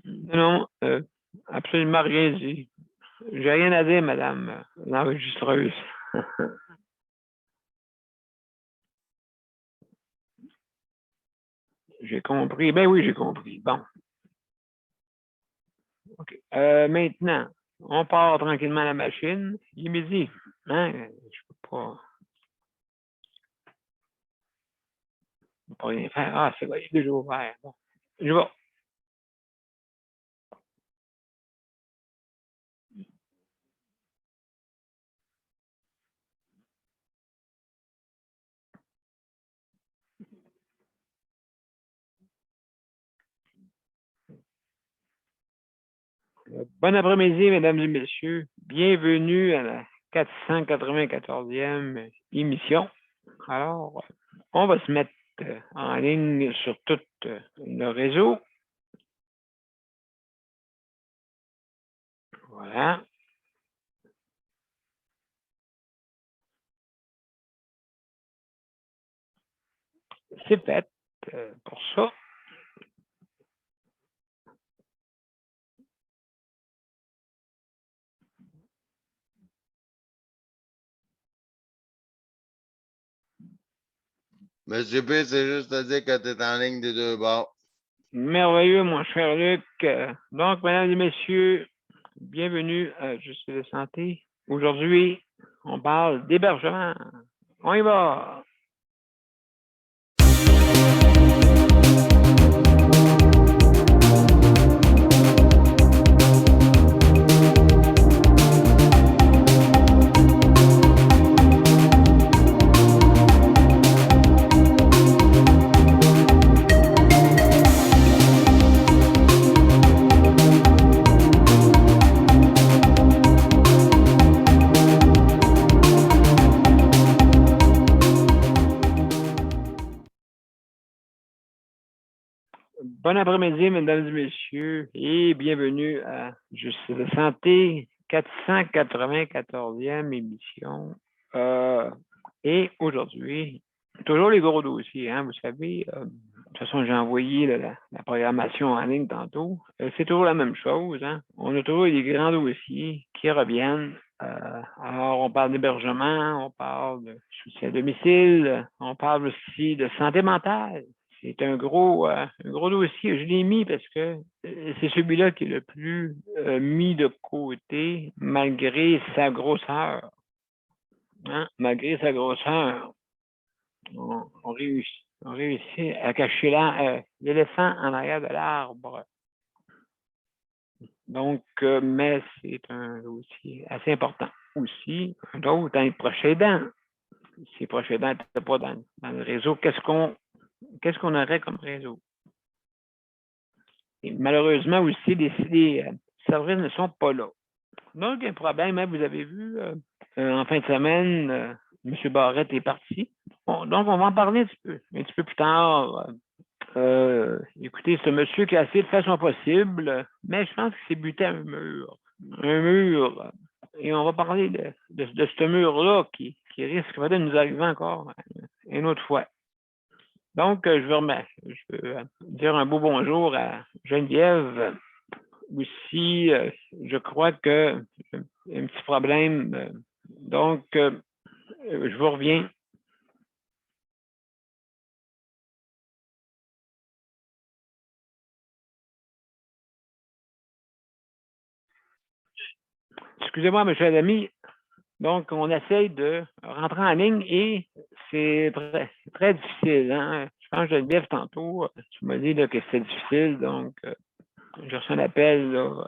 Non, absolument rien dit. J'ai rien à dire, madame l'enregistreuse. J'ai compris. Ben oui, j'ai compris. Bon. OK. Maintenant, on part tranquillement à la machine. Il est midi. Hein? Je peux pas rien faire. Ah, c'est vrai, il est déjà ouvert. Bon. Je vais. Bon après-midi, mesdames et messieurs. Bienvenue à la 494e émission. Alors, on va se mettre en ligne sur tout le réseau. Voilà. C'est fait pour ça. Monsieur P, c'est juste à dire que tu es en ligne des deux bords. Merveilleux, mon cher Luc. Donc, mesdames et messieurs, bienvenue à Justice de santé. Aujourd'hui, on parle d'hébergement. On y va! Bon après-midi, mesdames et messieurs, et bienvenue à Justice de santé, 494e émission. Et aujourd'hui, toujours les gros dossiers, hein, vous savez. De toute façon, j'ai envoyé la programmation en ligne tantôt. C'est toujours la même chose. Hein. On a toujours des grands dossiers qui reviennent. Alors, on parle d'hébergement, on parle de soutien à domicile, on parle aussi de santé mentale. C'est un gros dossier. Je l'ai mis parce que c'est celui-là qui est le plus mis de côté malgré sa grosseur. Hein? Malgré sa grosseur, on réussit à cacher l'éléphant en arrière de l'arbre. Donc, mais c'est un dossier assez important aussi. D'autres, dans les proches aidants. Si les proches aidants n'étaient pas dans le réseau, qu'est-ce qu'on aurait comme réseau? Et malheureusement aussi, les services ne sont pas là. Donc, un problème, hein, vous avez vu, en fin de semaine, M. Barrette est parti. Bon, donc, on va en parler un petit peu plus tard. Écoutez, c'est un monsieur qui a essayé de faire son possible, mais je pense qu'il s'est buté à un mur. Un mur. Et on va parler de ce mur-là qui risque peut-être de nous arriver encore une autre fois. Donc, je veux dire un beau bonjour à Geneviève. Aussi, je crois que un petit problème. Donc, je vous reviens. Excusez-moi, M. Adami. Donc, on essaye de rentrer en ligne et c'est très difficile. Hein? Je pense que Geneviève, tantôt, tu m'as dit là, que c'est difficile. Donc, j'ai reçu un appel là,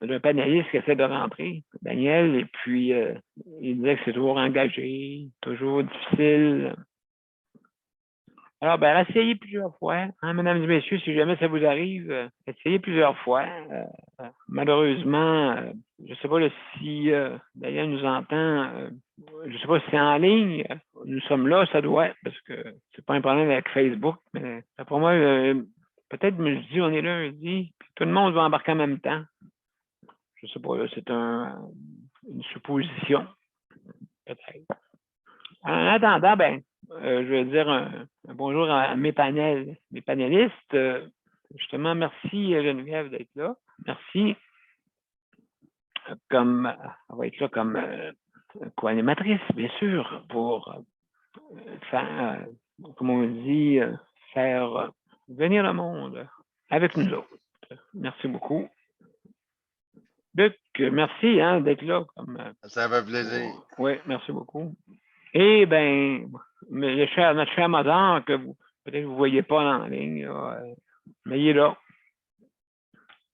d'un panéliste qui essaie de rentrer, Daniel, et puis il disait que c'est toujours engagé, toujours difficile. Alors, ben, essayez plusieurs fois, hein, mesdames et messieurs, si jamais ça vous arrive, essayez plusieurs fois. Malheureusement, je ne sais pas là, si Daniel nous entend, je ne sais pas si c'est en ligne. Nous sommes là, ça doit être, parce que c'est pas un problème avec Facebook, mais pour moi, peut-être me dis on est lundi, puis tout le monde va embarquer en même temps. Je ne sais pas, là, c'est une supposition, peut-être. En attendant, ben, je veux dire un bonjour à mes panélistes. Justement, merci Geneviève d'être là. Merci. Elle va être là comme co-animatrice, bien sûr, pour faire, comme on dit, faire venir le monde avec nous autres. Merci beaucoup. Luc, merci d'être là. Ça fait plaisir. Oui, merci beaucoup. Et bien, notre cher Mazar, que peut-être vous ne voyez pas en ligne, mais il est là.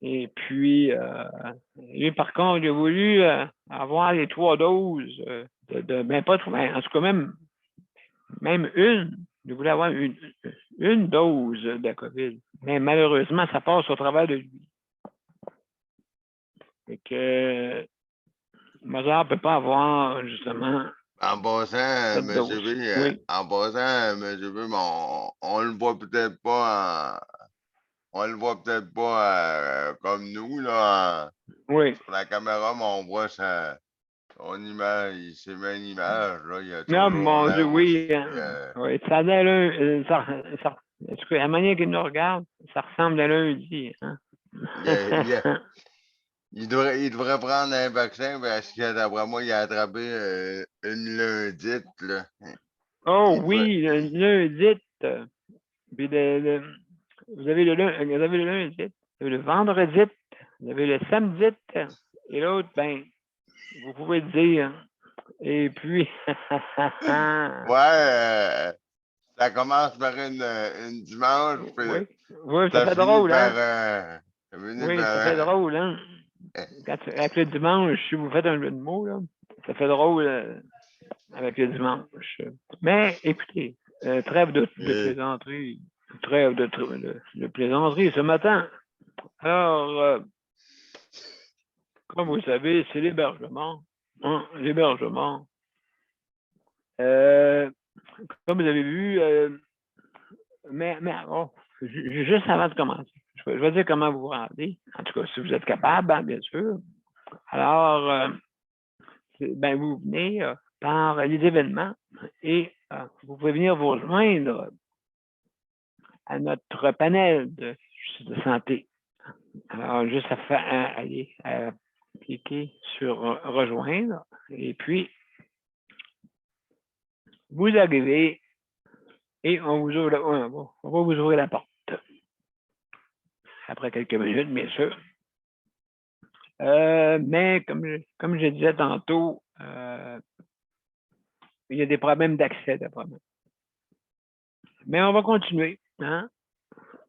Et puis, lui, par contre, il a voulu avoir les 3 doses ben pas trop, en tout cas même une. Il voulait avoir une dose de la COVID. Mais malheureusement, ça passe au travers de lui. Et que Mozart ne peut pas avoir, justement, En passant, cette M. dose. B, Oui. en passant, M. B, on le voit peut-être pas on le voit peut-être pas comme nous, là. Oui. Sur la caméra, mais on voit son image, il s'est mis une image, là. Il a Non, toujours mon Dieu, l'air oui. aussi. Oui, ça a l'air, en tout cas, la manière qu'il nous regarde, ça ressemble à lundi. Hein? Il devrait prendre un vaccin parce que d'après moi, il a attrapé une lundite, là. Oh oui, le lundi. Puis vous avez le lundi, vous avez le vendredi, vous avez le samedi, et l'autre, ben, vous pouvez le dire. Et puis, Ouais, ça commence par une dimanche, puis oui, oui, ça ça fait finit drôle, par. hein? Ça finit Oui, ça fait par. drôle, hein? Avec le dimanche, si vous faites un jeu de mots, là, ça fait drôle avec le dimanche. Mais écoutez, trêve de plaisanterie. Trêve de plaisanterie ce matin. Alors, comme vous le savez, c'est l'hébergement. Hein, l'hébergement. Comme vous avez vu, mais juste avant de commencer, je vais dire comment vous vous rendez. En tout cas, si vous êtes capable, bien sûr. Alors, ben, vous venez par les événements et vous pouvez venir vous rejoindre à notre panel de santé. Alors, juste aller cliquer sur rejoindre et puis vous arrivez et on va vous ouvrir la porte. Après quelques minutes, bien sûr. Mais comme je disais tantôt, il y a des problèmes d'accès, d'après moi. Mais on va continuer. Hein?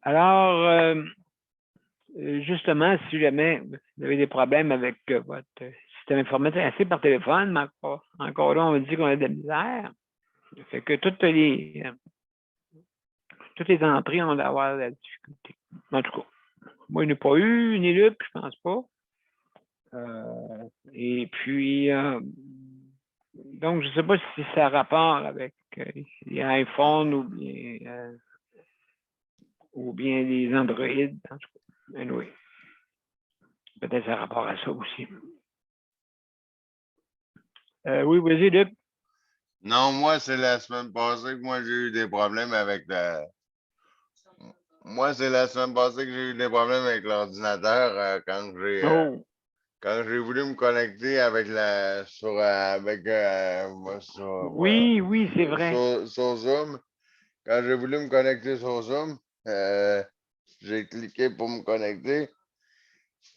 Alors, justement, si jamais vous avez des problèmes avec votre système informatique, assez par téléphone, mais encore là, on dit qu'on a de la misère. Ça fait que toutes les entrées, on va avoir de la difficulté. En tout cas, moi, je n'ai pas eu, ni Luc, je pense pas. Et puis, donc, je ne sais pas si ça a rapport avec les iPhones ou bien les Android. En tout cas, anyway. Peut-être ça a rapport à ça aussi. Oui, vas-y, Luc. Non, moi, c'est la semaine passée que moi, j'ai eu des problèmes avec Moi, c'est la semaine passée que j'ai eu des problèmes avec l'ordinateur quand j'ai voulu me connecter avec Oui, c'est vrai. sur Zoom. Quand j'ai voulu me connecter sur Zoom, j'ai cliqué pour me connecter.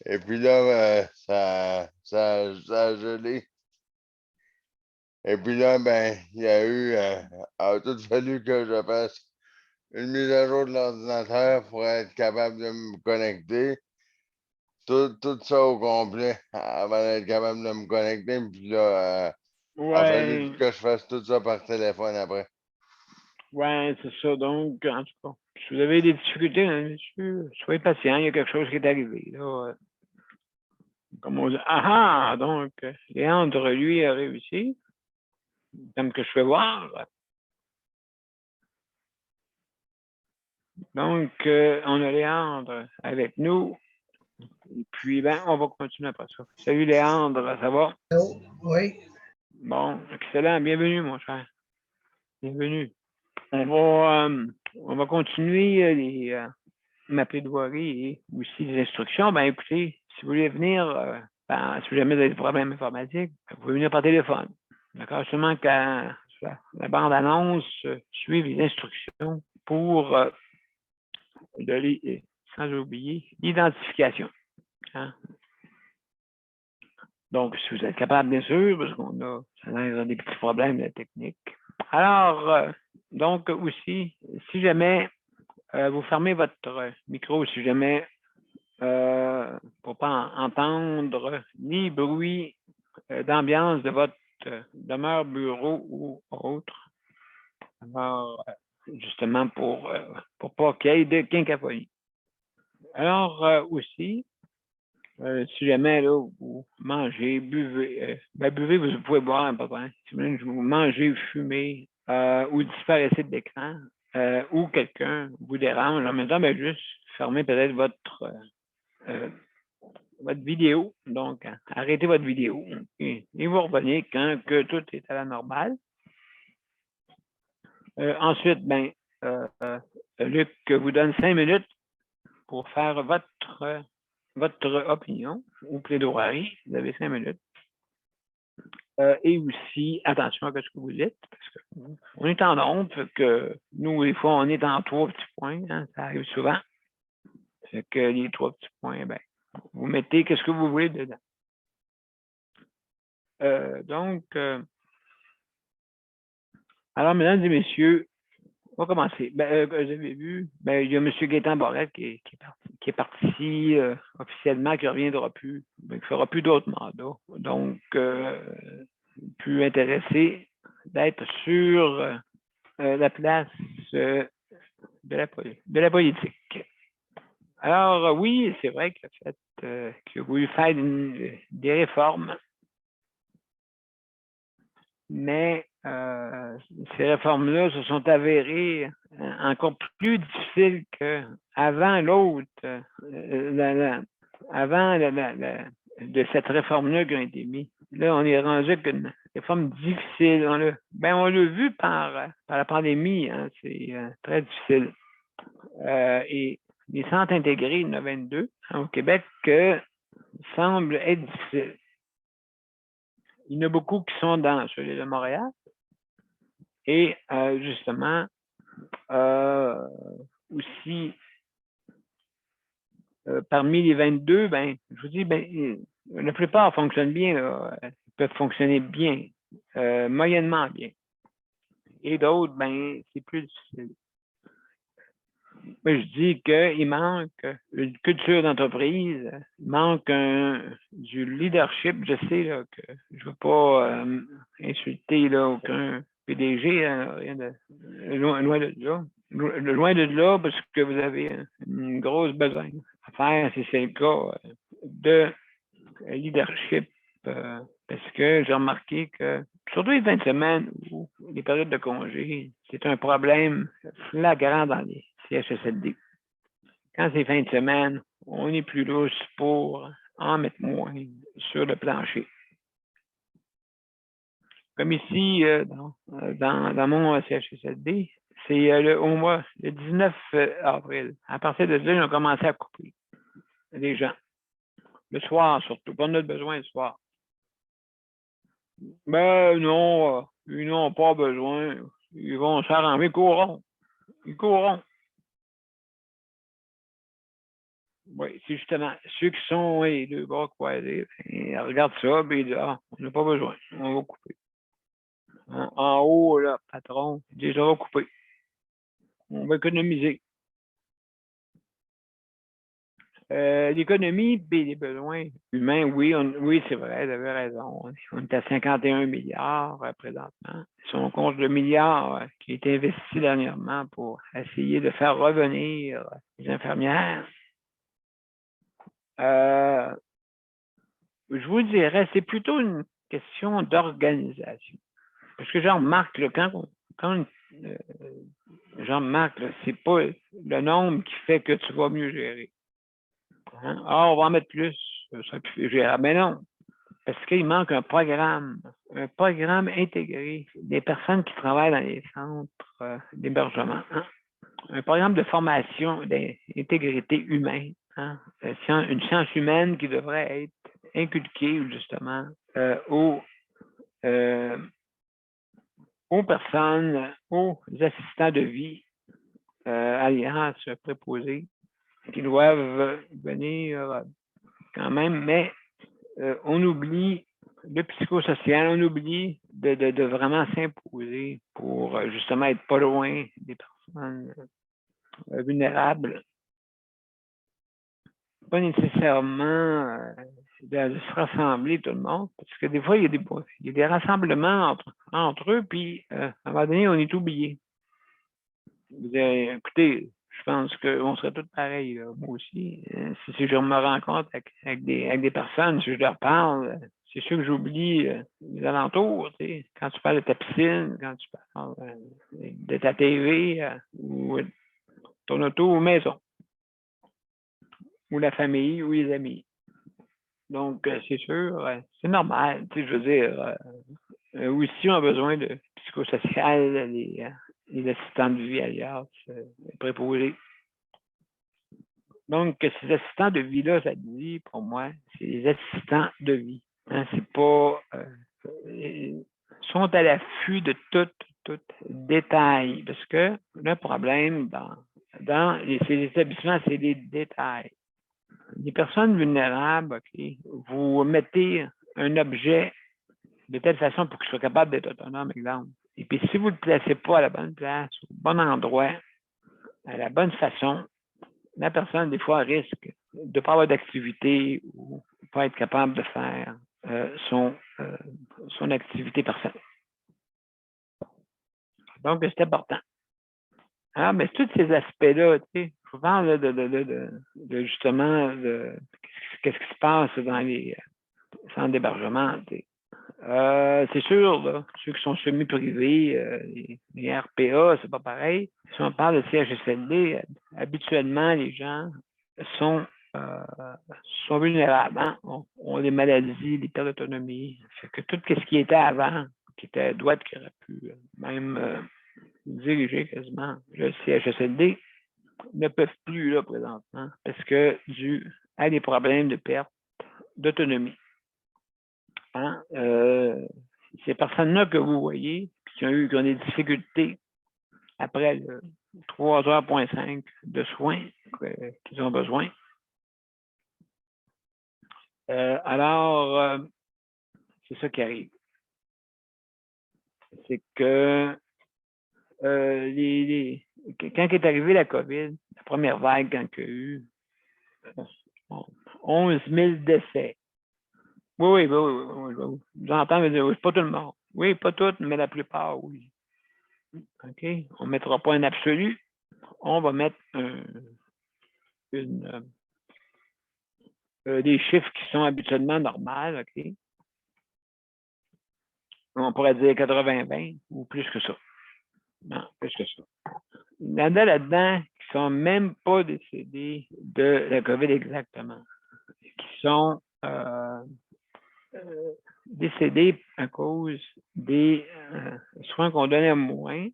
Et puis là, ça a gelé. Et puis là, ben, il y a eu, a tout fallu que je fasse une mise à jour de l'ordinateur pour être capable de me connecter. Tout ça au complet avant d'être capable de me connecter. Puis là, il a fallu que je fasse tout ça par téléphone après. Ouais, c'est ça. Donc, en tout cas, si vous avez des difficultés, monsieur, soyez patient, il y a quelque chose qui est arrivé. Là. Comme on dit, donc, Léandre, lui, a réussi. Comme que je fais voir. Donc, on a Léandre avec nous. Et puis, ben, on va continuer après ça. Salut Léandre, ça va? Oui. Bon, excellent. Bienvenue, mon cher. Bienvenue. On va continuer ma plaidoirie et aussi les instructions. Ben, écoutez, si vous voulez venir, si jamais vous avez des problèmes informatiques, vous pouvez venir par téléphone. D'accord? Seulement quand la bande-annonce suive les instructions pour sans oublier l'identification. Hein? Donc, si vous êtes capable, bien sûr, parce qu'on a, ça a des petits problèmes de technique. Alors, donc aussi, si jamais vous fermez votre micro, si jamais pour ne pas entendre ni bruit d'ambiance de votre demeure, bureau ou autre. Alors, justement, pour pas qu'il y ait de quinquaphonie. Alors, aussi, si jamais là, vous mangez, buvez, buvez, vous pouvez boire, pas de si vous mangez, fumez ou disparaissez de l'écran ou quelqu'un vous dérange, en même temps, juste fermez peut-être votre vidéo. Donc, arrêtez votre vidéo et vous revenez quand que tout est à la normale. Ensuite, Luc vous donne 5 minutes pour faire votre opinion ou plaidoirie. Vous avez 5 minutes. Et aussi, attention à ce que vous dites, parce qu'on est en onde, que nous, des fois, on est en 3 petits points, hein, ça arrive souvent. Fait que les 3 petits points, vous mettez ce que vous voulez dedans. Alors, mesdames et messieurs, on va commencer. Vous avez vu, il y a M. Gaétan Barrette qui est parti officiellement, qui ne reviendra plus, qui ne fera plus d'autres mandats. Donc, plus intéressé d'être sur la place de la politique. Alors, oui, c'est vrai qu'il a voulu faire des réformes, mais ces réformes-là se sont avérées encore plus difficiles qu'avant l'autre, avant de cette réforme-là qui a été mise. Là, on est rendu avec une réforme difficile. On l'a vu par la pandémie, hein, c'est très difficile. Et les centres intégrés, il y en a 22 au Québec, semblent être difficiles. Il y en a beaucoup qui sont dans celui de Montréal. Et justement, aussi, parmi les 22, je vous dis, la plupart fonctionnent bien, ils peuvent fonctionner bien, moyennement bien. Et d'autres, c'est plus difficile. Mais je dis qu'il manque une culture d'entreprise, il manque du leadership. Je sais là, que je ne veux pas insulter là, aucun PDG, rien de loin de là. Loin de là, parce que vous avez une grosse besogne à faire, si c'est le cas, de leadership. Parce que j'ai remarqué que, surtout les fins de semaine ou les périodes de congé, c'est un problème flagrant dans les CHSLD. Quand c'est fin de semaine, on est plus lousse pour en mettre moins sur le plancher. Comme ici, dans mon CHSLD, c'est le 19 avril. À partir de là, ils ont commencé à couper les gens. Le soir, surtout. Pas notre besoin le soir. Non, ils n'ont pas besoin. Ils vont s'arranger. Ils courront. Oui, c'est justement ceux qui sont les deux bras croisés. Regarde ça, puis là, on n'a pas besoin. On va couper. En haut, là, patron, déjà va couper. On va économiser. L'économie et les besoins humains, oui, c'est vrai, vous avez raison. On est à 51 milliards présentement. Si on compte le milliard qui a été investi dernièrement pour essayer de faire revenir les infirmières, je vous dirais, c'est plutôt une question d'organisation. Parce que j'en remarque, quand j'en remarque, c'est pas le nombre qui fait que tu vas mieux gérer. Hein? Ah, on va en mettre plus, ça qui fait gérer. Mais non. parce qu'il manque un programme intégré des personnes qui travaillent dans les centres d'hébergement. Hein? Un programme de formation d'intégrité humaine. Hein? Une science humaine qui devrait être inculquée justement aux personnes, aux assistants de vie, alliances préposées, qui doivent venir quand même, mais on oublie le psychosocial, on oublie de vraiment s'imposer pour justement être pas loin des personnes vulnérables. Pas nécessairement de se rassembler tout le monde, parce que des fois, il y a des rassemblements entre eux, puis à un moment donné, on est oublié. Écoutez, je pense qu'on serait tous pareils, là, moi aussi. Si je me rencontre avec des personnes, si je leur parle, c'est sûr que j'oublie les alentours. Tu sais. Quand tu parles de ta piscine, quand tu parles de ta TV ou ton auto ou maison, ou la famille ou les amis. Donc, c'est sûr, c'est normal. Tu sais, je veux dire, aussi, on a besoin de psychosocial, les assistants de vie alias, préposés. Donc, ces assistants de vie-là, ça dit, pour moi, c'est les assistants de vie. Hein, c'est pas... sont à l'affût de tout détail. Parce que le problème dans ces établissements, c'est les détails. Les personnes vulnérables, okay, vous mettez un objet de telle façon pour qu'il soit capable d'être autonome, exemple. Et puis, si vous ne le placez pas à la bonne place, au bon endroit, à la bonne façon, la personne, des fois, risque de ne pas avoir d'activité ou de ne pas être capable de faire son activité personnelle. Donc, c'est important. Alors, mais tous ces aspects-là, tu sais, je vous parle de justement de qu'est-ce qui se passe dans les centres d'hébergement. Tu sais. C'est sûr, là, ceux qui sont semi-privés, les RPA, c'est pas pareil. Si on parle de CHSLD, habituellement, les gens sont vulnérables, hein? ont des maladies, des pertes d'autonomie. Fait que tout ce qui était avant, qui était droite, qui aurait pu même diriger quasiment le CHSLD, ne peuvent plus là présentement parce que dû à des problèmes de perte d'autonomie. Hein? Ces personnes-là que vous voyez, qui ont des difficultés après le 3h5 de soins qu'ils ont besoin. Alors, c'est ça qui arrive. C'est que quand est arrivée la COVID, la première vague, quand il y a eu 11 000 décès. Oui. J'entends, mais c'est pas tout le monde. Oui, pas toutes, mais la plupart, oui. OK? On ne mettra pas un absolu. On va mettre des chiffres qui sont habituellement normaux, OK? On pourrait dire 80-20 ou plus que ça. Non, plus que ça. Il y en a là-dedans qui ne sont même pas décédés de la COVID exactement, qui sont décédés à cause des soins qu'on donnait moins,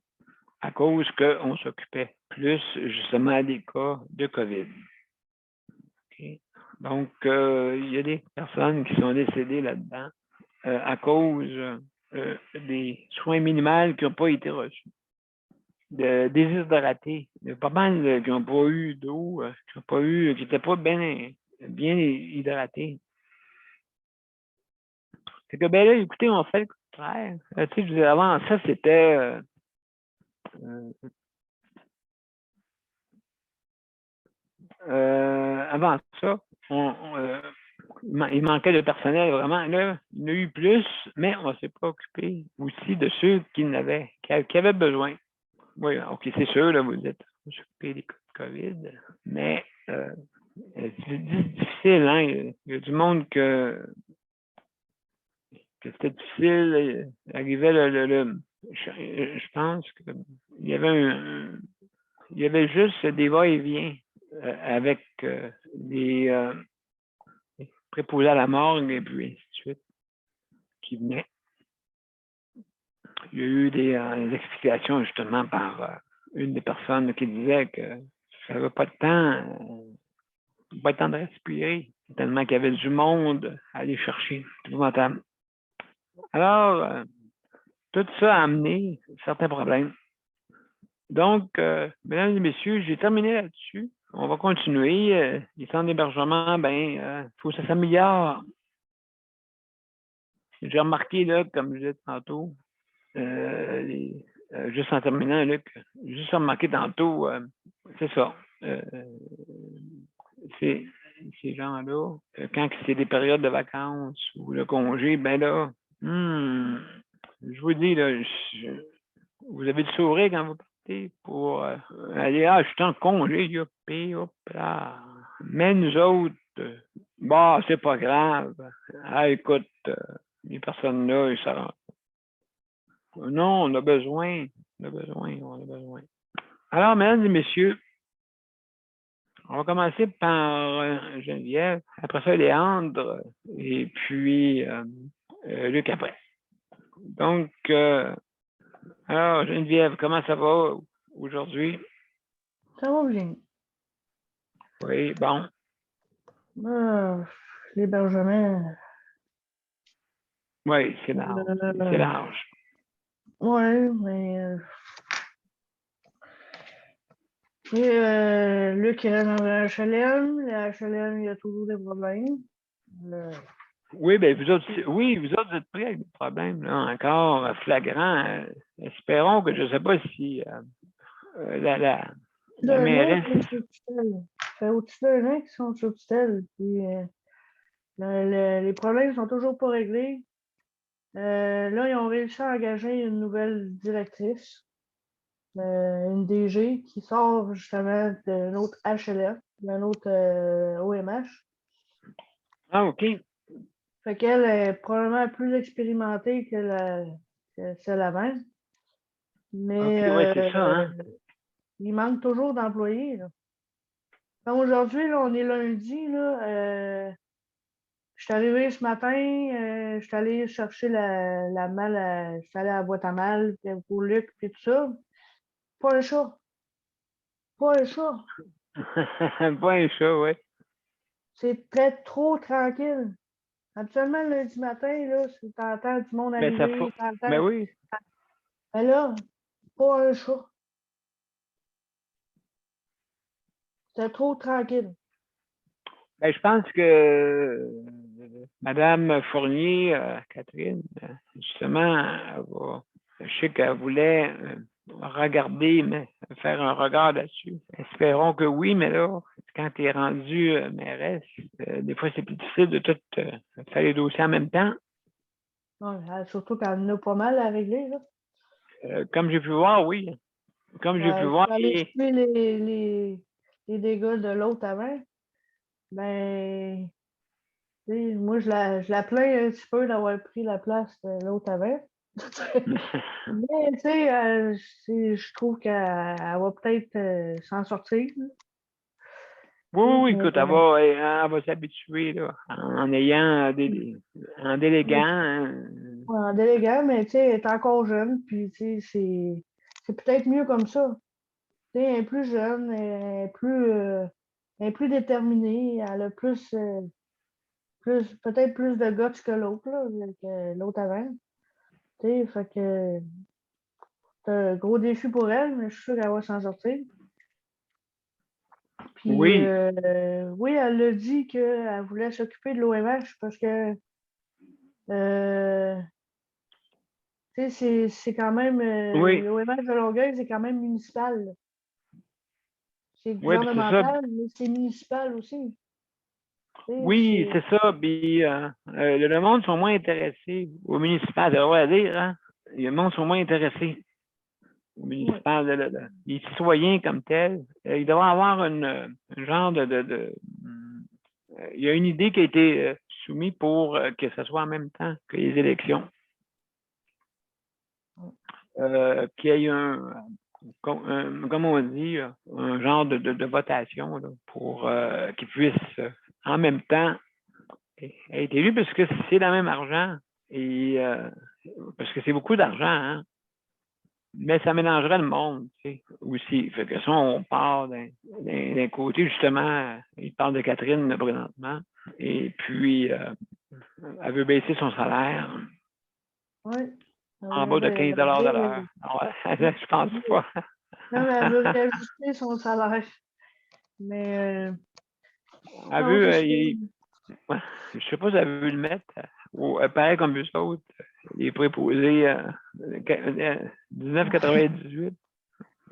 à cause qu'on s'occupait plus justement des cas de COVID. Okay. Donc, il y a des personnes qui sont décédées là-dedans à cause des soins minimaux qui n'ont pas été reçus. De déshydratés. Il y a pas mal qui n'ont pas eu d'eau, qui n'étaient pas bien hydratés. C'est que, ben là, écoutez, on fait le contraire. Tu sais, je disais, avant ça, c'était avant ça, il manquait de personnel vraiment. Là, il y en a eu plus, mais on ne s'est pas occupé aussi de ceux qui avaient besoin. Oui, OK, c'est sûr, là, vous êtes occupé des cas de COVID, mais c'est difficile, hein? Il y a du monde que c'était difficile. Arrivait je pense qu'il y avait juste des va-et-vient avec des préposés à la morgue et puis ainsi de suite. qui venaient. Il y a eu des explications justement par une des personnes qui disait que ça n'avait pas de temps, pas le temps de respirer, tellement qu'il y avait du monde à aller chercher. C'est épouvantable. Alors, tout ça a amené certains problèmes. Donc, mesdames et messieurs, j'ai terminé là-dessus. On va continuer. Les centres d'hébergement, il faut que ça s'améliore. J'ai remarqué, là, comme je disais tantôt, juste en terminant, Luc, juste remarqué tantôt, c'est ça. Ces gens-là, quand c'est des périodes de vacances ou de congé, ben là, je vous dis, là, vous avez du sourire quand vous partez pour aller, je suis en congé, youpi, hop là. Mais nous autres, c'est pas grave. Écoute, les personnes là, ils s'arrangent. Non, on a besoin. On a besoin. Alors, mesdames et messieurs, on va commencer par Geneviève, après ça Léandre, et puis Luc après. Donc, alors Geneviève, comment ça va aujourd'hui? Ça va bien. Oui, bon. L'hébergement. Oui, c'est large. C'est large. Oui, mais. Luc est dans le HLM. Le HLM, il y a toujours des problèmes. Oui, bien, vous autres, vous êtes pris avec des problèmes, là, encore flagrants. Espérons que, je ne sais pas si la mairesse. Ça fait au-dessus d'un an qu'ils sont sur tutelle. Puis, les problèmes sont toujours pas réglés. Là, ils ont réussi à engager une nouvelle directrice, une DG qui sort justement d'un autre HLF, d'un autre OMH. Ah, OK. Fait qu'elle est probablement plus expérimentée que celle avant. Mais OK, ouais, c'est ça, hein? il manque toujours d'employés. Comme aujourd'hui, là, on est lundi. Là, je suis arrivée ce matin, je suis allée chercher la malle, je suis allée à la boîte à mal pour Luc et tout ça. Pas un chat. Pas un chat. Pas un chat, oui. C'est peut-être trop tranquille. Habituellement, le lundi matin, là, t'entends du monde Ben, ça arriver, faut. t'entends. Ben oui. Mais là, pas un chat. C'est trop tranquille. Ben, je pense que Madame Fournier, Catherine, justement, je sais qu'elle voulait regarder, mais faire un regard là-dessus. Espérons que oui, mais là, quand tu es rendu mairesse, des fois, c'est plus difficile de tout faire les dossiers en même temps. Ouais, surtout quand on a pas mal à régler. Là. Comme j'ai pu voir, oui. Comme j'ai pu voir. Il fallait tuer les dégâts de l'autre avant. Ben, moi, je la plains un petit peu d'avoir pris la place de l'autre avant. Mais, tu sais, je trouve qu'elle va peut-être s'en sortir. Oui, Mais, écoute, elle va s'habituer là, en en déléguant. Hein. en déléguant, mais tu sais, elle est encore jeune, puis tu sais, c'est peut-être mieux comme ça. Tu sais, elle est plus jeune, elle est plus déterminée, elle a peut-être plus de guts que l'autre, là, que l'autre avant. Tu sais, fait que c'est un gros défi pour elle, mais je suis sûre qu'elle va s'en sortir. Puis, Oui. oui, elle a dit qu'elle voulait s'occuper de l'OMH parce que, tu sais, c'est quand même, Oui. l'OMH de Longueuil, c'est quand même municipal. C'est Oui, puis c'est ça. gouvernemental, mais c'est municipal aussi. Oui, c'est ça. Puis le monde sont moins intéressés au municipal, à dire, hein? Le monde sont moins intéressés au municipal, les citoyens comme tels. Il devrait y avoir un genre il y a une idée qui a été soumise pour que ce soit en même temps que les élections. Qu'il y ait comme on dit, un genre de votation là, pour qu'ils puissent en même temps être élus, parce que c'est le même argent Et parce que c'est beaucoup d'argent, hein? Mais ça mélangerait le monde, tu sais, aussi. Fait que ça, on part d'un côté, justement, il parle de Catherine présentement. Et puis, elle veut baisser son salaire Oui. en bas de 15 de l'heure. Je pense pas. Non, mais elle veut réajuster son salaire. Mais Elle non, veut, c'est ouais, je sais pas si elle veut le mettre, pareil comme eux autres, les préposés 19,98.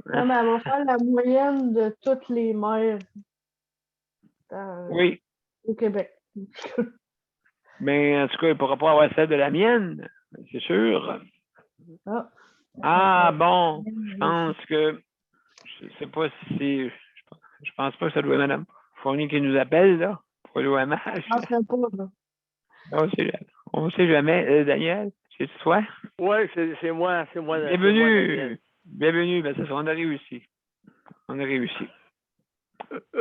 non, mais elle va faire la moyenne de toutes les mères Oui, au Québec. mais en tout cas, il ne pourra pas avoir celle de la mienne, c'est sûr. Ah, Ah bon, je pense que, je sais pas si c'est, je pense pas que ça doit être Mme Fournier qui nous appelle, là, pour l'OMH. je ne sais pas, là. On ne sait jamais. Daniel, c'est toi? Oui, c'est moi. Bienvenue. Bienvenue. Ben, c'est ça, on a réussi. On a réussi.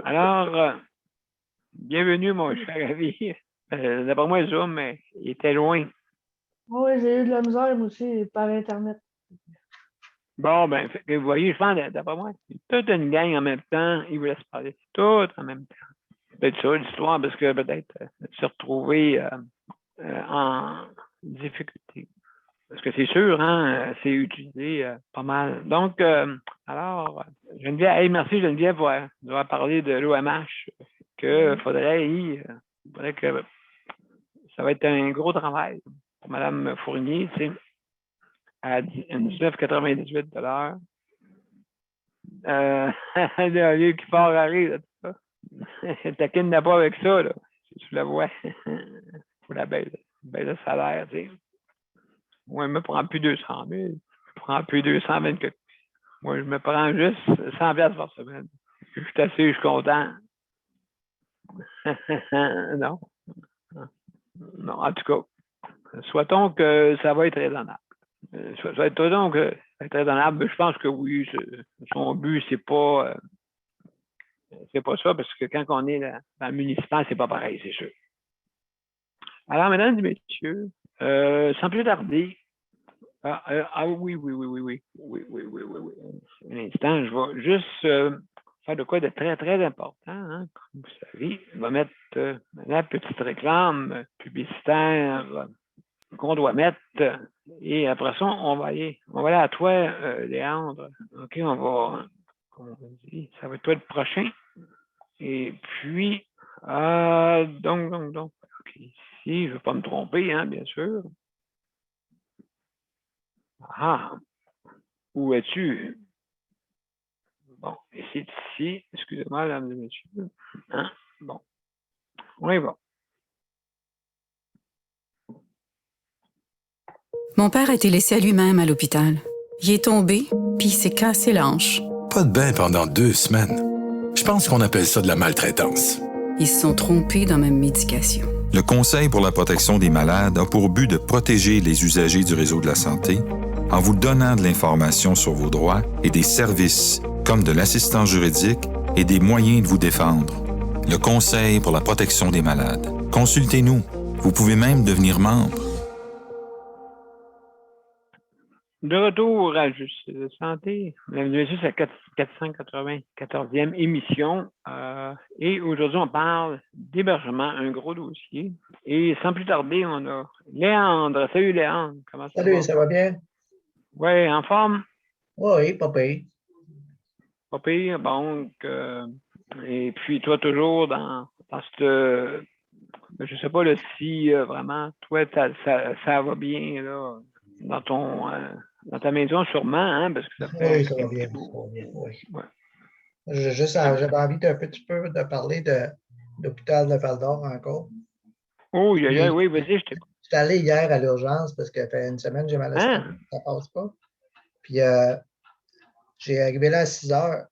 Alors, bienvenue, mon cher ami. D'après moi, Zoom, il était loin. Oui, j'ai eu de la misère, moi aussi, par Internet. Bon, ben, vous voyez, je pense, d'après moi, toute une gang en même temps, ils voulaient se parler. Tout en même temps. Peut-être ça, l'histoire, parce que peut-être se retrouver en difficulté. Parce que c'est sûr, hein, c'est utilisé pas mal. Donc, alors, Geneviève, hey, merci Geneviève d'avoir parlé de l'OMH, que faudrait que ça va être un gros travail pour Mme Fournier, tu sais, à 19,98 $. Le lieu qui part à rire, là, tout ça. Taquine pas avec ça, là. Si tu la vois. Pour la baisse de salaire, tu sais. Moi, je me prends plus 200 000. Je me prends plus 220 que. Moi, je me prends juste 100 $ par semaine. Je suis assez, je suis content. Non. Non, en tout cas, souhaitons que ça va être raisonnable. Souhaitons que ça va être raisonnable. Je pense que oui, son but, c'est pas ça, parce que quand on est dans le municipal, c'est pas pareil, c'est sûr. Alors, mesdames et messieurs, sans plus tarder, oui. Un instant, je vais juste faire de quoi de très, très important, hein, comme vous savez. Je vais mettre la petite réclame publicitaire qu'on doit mettre. Et après ça, on va aller à toi, Léandre. OK, comme on dit, ça va être toi le prochain. Et puis, donc. OK, ici, je ne vais pas me tromper, hein, bien sûr. Ah, où es-tu? Bon, et c'est ici. Excusez-moi, mesdames et messieurs. Hein? Bon, on y va. Mon père a été laissé à lui-même à l'hôpital. Il est tombé, puis il s'est cassé la hanche. Pas de bain pendant 2 semaines. Je pense qu'on appelle ça de la maltraitance. Ils se sont trompés dans ma médication. Le Conseil pour la protection des malades a pour but de protéger les usagers du réseau de la santé en vous donnant de l'information sur vos droits et des services comme de l'assistance juridique et des moyens de vous défendre. Le Conseil pour la protection des malades. Consultez-nous. Vous pouvez même devenir membre. De retour à Justice de santé, mesdames et messieurs, c'est la 494e émission. Et aujourd'hui, on parle d'hébergement, un gros dossier. Et sans plus tarder, on a Léandre. Salut Léandre, comment ça va? Salut, ça va bien? Oui, en forme? Oui, pas pire. Pas pire, donc, et puis toi, toujours dans cette, je sais pas là, si vraiment, toi, ça va bien, là, dans ta maison, sûrement, hein, parce que ça fait... Oui, ça va bien, oui. Ouais. J'avais envie d'un petit peu de parler de l'hôpital de Val-d'Or encore. Oh, oui, vas-y, je t'écoute. J'étais allé hier à l'urgence parce que ça fait une semaine que j'ai mal à la santé, ça passe pas. Puis j'ai arrivé là à 6 heures.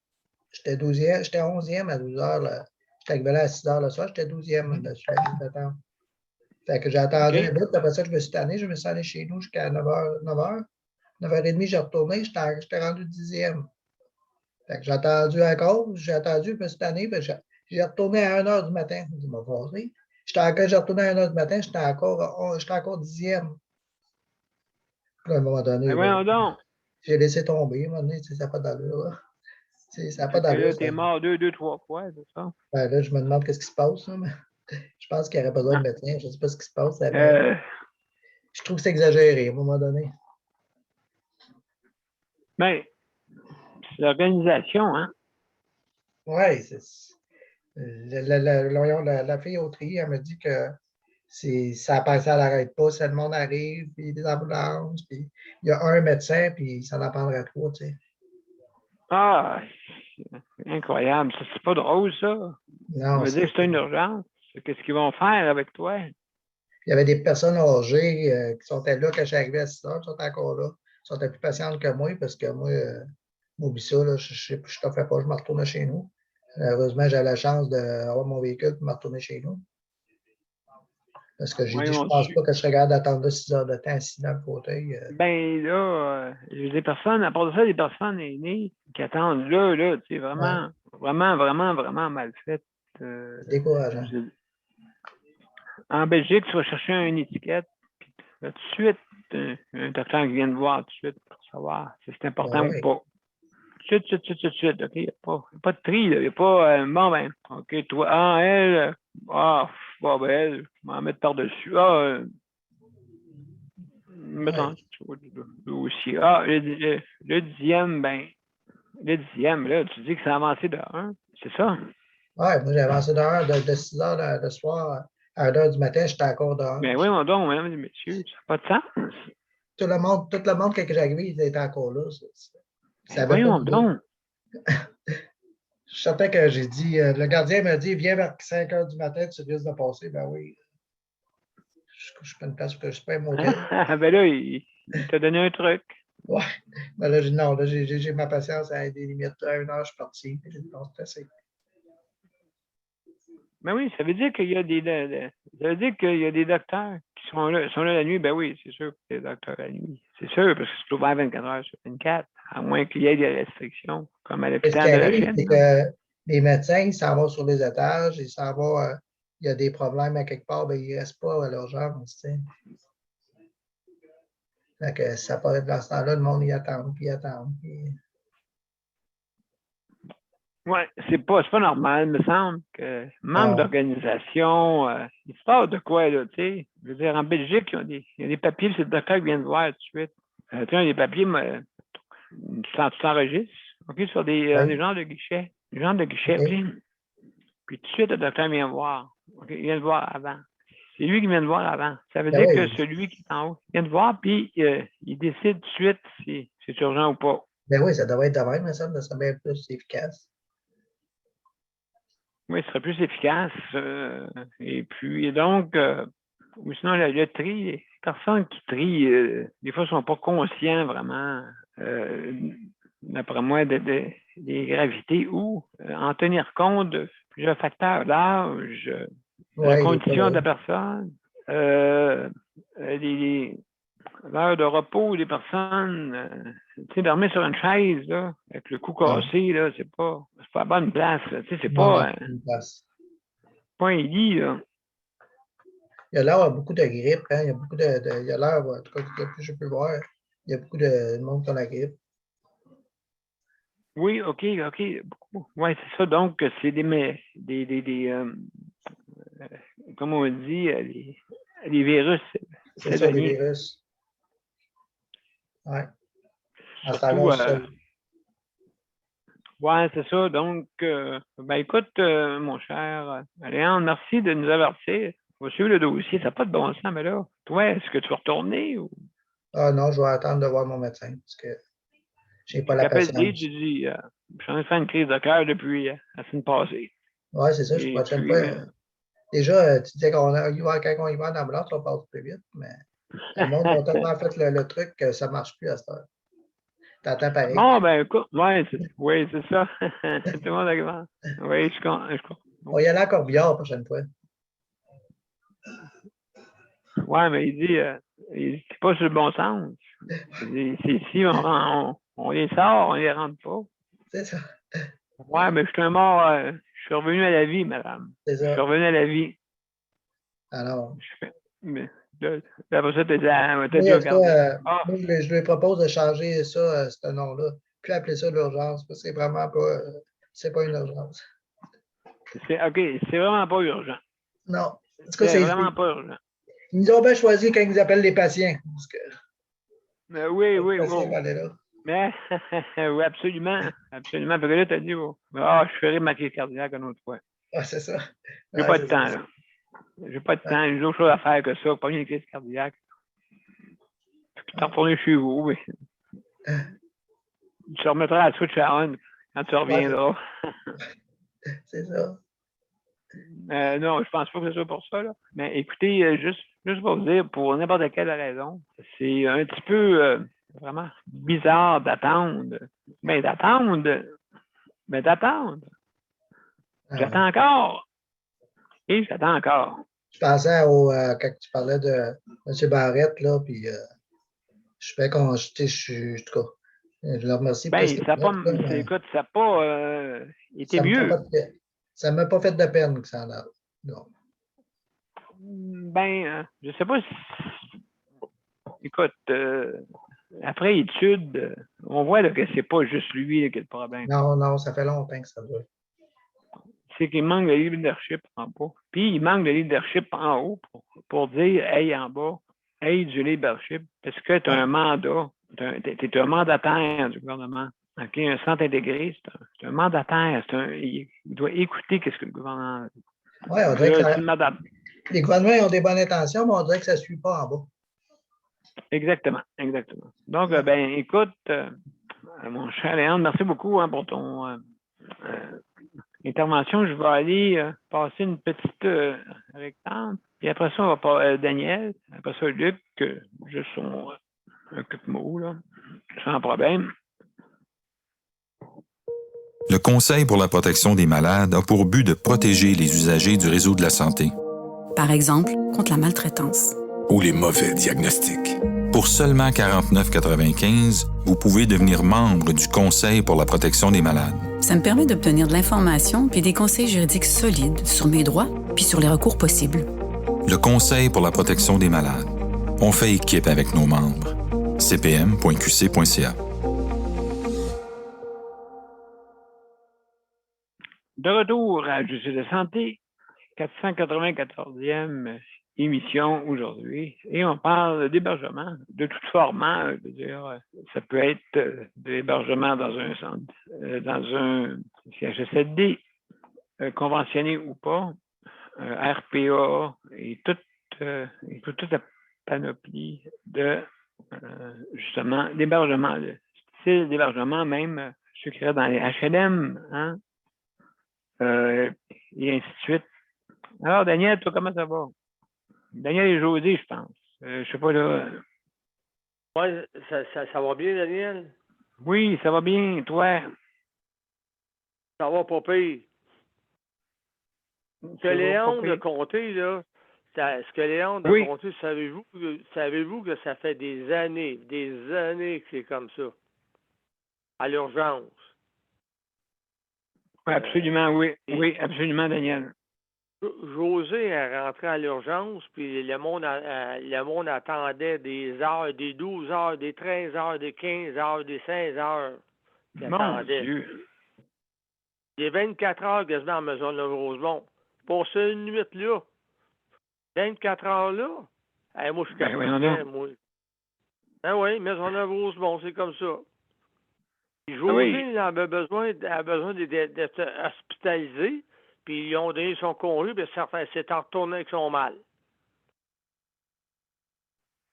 J'étais 11e à 12 heures. Là. J'étais arrivé là à 6 heures le soir, j'étais 12e de sur la liste d'attente. Fait que j'ai attendu un bout, après ça, je me suis tanné, je me suis allé chez nous jusqu'à 9h. 9h30, j'ai retourné, j'étais rendu 10e. Fait que j'ai attendu, je me suis tanné, j'ai retourné à 1h du matin. Je me suis dit, j'ai retourné à 1h du matin, j'étais encore 10e. Puis là, à un moment donné, Ben voyons donc. j'ai laissé tomber. À un moment donné, ça n'a pas d'allure. Là. Ça n'a pas Fait que là, d'allure. t'es mort deux, trois fois, c'est ça? Ben, là, je me demande qu'est-ce qui se passe. Là, mais je pense qu'il n'y aurait pas besoin de Ah. médecin. Je ne sais pas ce qui se passe. Mais Euh, je trouve que c'est exagéré à un moment donné. ben, c'est l'organisation, hein? Oui, la fille au tri, elle me dit que ça n'arrête pas. Si le monde arrive, puis des ambulances, puis il y a un médecin, puis ça en prendrait trois, tu sais. Ah, c'est incroyable. Ça, c'est pas drôle, ça. Ça Non, veut dire que c'est une urgence. Qu'est-ce qu'ils vont faire avec toi? il y avait des personnes âgées qui sont là quand je suis arrivé à 6 heures, qui sont encore là. Ils sont plus patientes que moi parce que moi, m'oublie ça, là, je ne te fais pas, je me retourne chez nous. Heureusement, j'ai la chance d'avoir mon véhicule pour me retourner chez nous. Parce que j'ai Oui, dit, je ne pense pas que je serais capable d'attendre 6 heures de temps assis dans le fauteuil. Ben là, j'ai des personnes, à part de ça, des personnes aînées qui attendent là, tu sais, vraiment, vraiment, vraiment, vraiment mal fait. C'est décourageant. En Belgique, tu vas chercher une étiquette, puis là, tout de suite, un docteur qui vient te voir tout de suite pour savoir si c'est important ou pas. Tout de suite, OK? Il n'y a pas de tri, là. Il n'y a pas, bon, ben, OK, toi, elle, bon, ben, elle, je vais en mettre par-dessus. Mettons, aussi. Le dixième, ben, le dixième, là, tu dis que c'est avancé de 1, c'est ça? Oui, moi, j'ai avancé de 6 heures le soir à 1 heure du matin, j'étais encore dehors. Ben oui, mon don, mesdames et messieurs, ça n'a pas de sens. Tout le monde, quand j'arrivais, il était encore là. Ça Ben n'avait pas voyons de donc. Je suis certain que j'ai dit, le gardien m'a dit, viens vers 5 heures du matin, tu risques de passer. Ben oui. Je suis pas une place que je paye mon hôtel. Ben là, il t'a donné un truc. Ouais. Ben là, non, là, j'ai ma patience à des limites. À 1 heure, je suis parti. J'ai dit, bon, c'est assez. Ben oui, ça veut dire qu'il y a ça veut dire qu'il y a des docteurs qui sont là la nuit. Ben oui, c'est sûr qu'il y a des docteurs la nuit. C'est sûr, parce que c'est ouvert 24 heures sur 24, à moins qu'il y ait des restrictions, comme à Ce qui l'hôpital de la arrive, Chine. c'est que les médecins, ils s'en vont sur les étages, ils s'en vont, il y a des problèmes à quelque part, ben, ils ne restent pas à l'urgence. Fait que ça paraît dans ce temps-là, le monde y attend, puis attend. Puis... Oui, c'est pas normal, il me semble que manque Non. d'organisation, il se passe de quoi, là, tu sais. Je veux dire, en Belgique, il y a des papiers, c'est le docteur qui vient de voir tout de suite. Tu sais, il y a des papiers, tu t'enregistres, OK, sur des genres de guichets. Des genres de guichets, Okay. puis tout de suite, le docteur vient voir. OK, il vient de voir avant. C'est lui qui vient de voir avant. Ça veut Ben dire oui. que celui qui est en haut vient de voir, puis il décide tout de suite si c'est urgent ou pas. Ben oui, ça devrait être de même, mais ça serait bien plus efficace. Oui, ce serait plus efficace. Et puis, donc, ou sinon, le tri, les personnes qui trient, des fois, ne sont pas conscients vraiment, d'après moi, des gravités ou en tenir compte de plusieurs facteurs, l'âge, la condition de la personne, l'heure de repos des personnes. Tu sais, dormir sur une chaise, là, avec le cou cassé, là, c'est pas la bonne place. Tu sais, c'est pas un lit, là. Il y a l'air beaucoup de grippe, hein? Il y a beaucoup il y a l'air, en tout cas, depuis je peux voir, il y a beaucoup de monde qui a la grippe. Oui, OK, beaucoup. Oui, c'est ça. Donc, c'est comme on dit, les virus. C'est ça, les virus. Oui. Surtout, oui, c'est ça. Donc, ben écoute, mon cher Léon, merci de nous avertir. On va suivre le dossier. Ça n'a pas de bon sens, mais là, toi, est-ce que tu vas retourner ou? Ah non, je vais attendre de voir mon médecin parce que je n'ai pas la patience. Tu dis, je suis en train de faire une crise de cœur depuis la semaine passée. Oui, c'est ça, je ne prochaine fois. Déjà, tu disais quand on y va en ambulance, on passe plus vite, mais le monde a tellement fait le truc que ça ne marche plus à cette heure. T'entends pareil. Bon, ben écoute, oui, c'est ça. Tout le monde d'accord. Oui, je comprends. On va y aller encore bien la prochaine fois. Oui, mais il dit c'est pas sur le bon sens. Si on les sort, on les rentre pas. C'est ça. Oui, mais je suis un mort, je suis revenu à la vie, madame. C'est ça. Je suis revenu à la vie. Alors. Après ça, tu dis, ah, t'as Oui, dû en tout cas, regarder. Ah, moi, je lui propose de changer ça, ce nom-là, puis appeler ça l'urgence, parce que c'est vraiment pas, c'est pas une urgence. OK, c'est vraiment pas urgent. Non. En tout cas, C'est vraiment pas urgent. ils nous ont bien choisi quand ils nous appellent les patients. Parce que Oui, les oui, patients oui. vont aller là. Mais, oui, absolument. Absolument. Parce que là, tu as dit, ah, je ferai ma crise cardiaque une autre fois. Ah, c'est ça. J'ai Ouais, pas c'est de temps, ça. là. J'ai pas de temps. J'ai d'autres choses à faire que ça, pas une crise cardiaque. Puis t'en retourner chez vous, oui. Tu te remettras à la switch à on quand tu reviendras. C'est ça. Non, je pense pas que ce soit pour ça, là. Mais écoutez, juste pour vous dire, pour n'importe quelle raison, c'est un petit peu vraiment bizarre d'attendre. Mais d'attendre. J'attends encore. Et j'attends encore. Je pensais quand tu parlais de M. Barrette, là, puis je suis bien content, en tout cas, je le remercie pour Ben, cette ça n'a pas, note, là, mais écoute, ça n'a pas été ça ne mieux. m'a pas fait de peine que ça en a. Non. Ben, je sais pas si. Écoute, après étude, on voit là, que c'est pas juste lui là, qui a le problème. Non, non, ça fait longtemps que ça dure. C'est qu'il manque de leadership en bas. Puis il manque de leadership en haut pour dire, hey, en bas, hey, du leadership. Parce que tu as un mandat, tu es un mandataire du gouvernement. OK, un centre intégré, c'est un mandataire. Il doit écouter ce que le gouvernement dit. Oui, on dirait que Là, les gouvernements ont des bonnes intentions, mais on dirait que ça ne suit pas en bas. Exactement, exactement. Donc, ben, écoute, mon cher Léandre, merci beaucoup pour ton intervention. Je vais aller passer une petite rectance. Puis après ça, on va pas Daniel. Après ça, Luc, juste un coup de mots, là, sans problème. Le Conseil pour la protection des malades a pour but de protéger les usagers du réseau de la santé. Par exemple, contre la maltraitance. Ou les mauvais diagnostics. Pour seulement 49,95 $, vous pouvez devenir membre du Conseil pour la protection des malades. Ça me permet d'obtenir de l'information puis des conseils juridiques solides sur mes droits puis sur les recours possibles. Le Conseil pour la protection des malades. On fait équipe avec nos membres. cpm.qc.ca. De retour à Justice de santé, 494e émission aujourd'hui, et on parle d'hébergement de toute forme. Je veux dire, ça peut être de l'hébergement dans un centre, dans un CHSLD, conventionné ou pas, RPA et toute la panoplie de justement d'hébergement, de style d'hébergement, même ceux qui restent dans les HLM, hein, et ainsi de suite. Alors, Daniel, toi, comment ça va? Daniel et José, je pense. Je sais pas, là. Oui, ça va bien, Daniel? Oui, ça va bien, toi? Ça va pas pire. Ce que Léon de Comté, là, de Comté, savez-vous que ça fait des années que c'est comme ça? À l'urgence. Oui, absolument, oui. Oui, absolument, Daniel. José est rentré à l'urgence, puis le monde attendait des heures, des 12 heures, des 13 heures, des 15 heures, des 16 heures. Mon Dieu. Des 24 heures quasiment à Maisonneuve-Rosemont. Pour cette nuit-là, 24 heures là, moi je suis capable, moi. Ah oui, Maisonneuve-Rosemont, c'est comme ça. José, il avait besoin d'être hospitalisé. Puis ils ont donné son congé, puis certains s'est retourné avec son mal.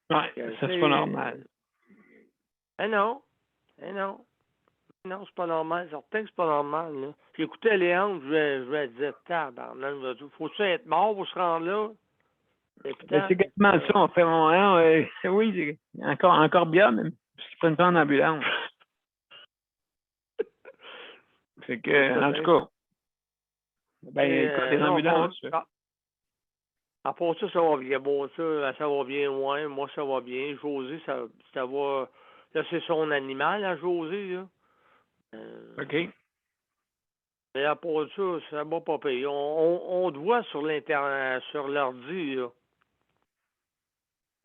Oui, ça c'est pas normal. Non, c'est pas normal. Certain que c'est pas normal. Là. J'écoutais Léandre, je me disais, tabarnak, faut-tu être mort pour se rendre là? C'est quasiment ça, on fait oui, encore bien, même, parce qu'ils prennent pas en ambulance. Fait que, en tout cas. Ben, écoute, les ambulances. À part ça, ça va bien. Bon, ça va bien, ouais. Moi, ça va bien. José, ça va. Là, c'est son animal, à José, là. OK. Mais à part ça va pas payer. On te voit sur l'ordi, là.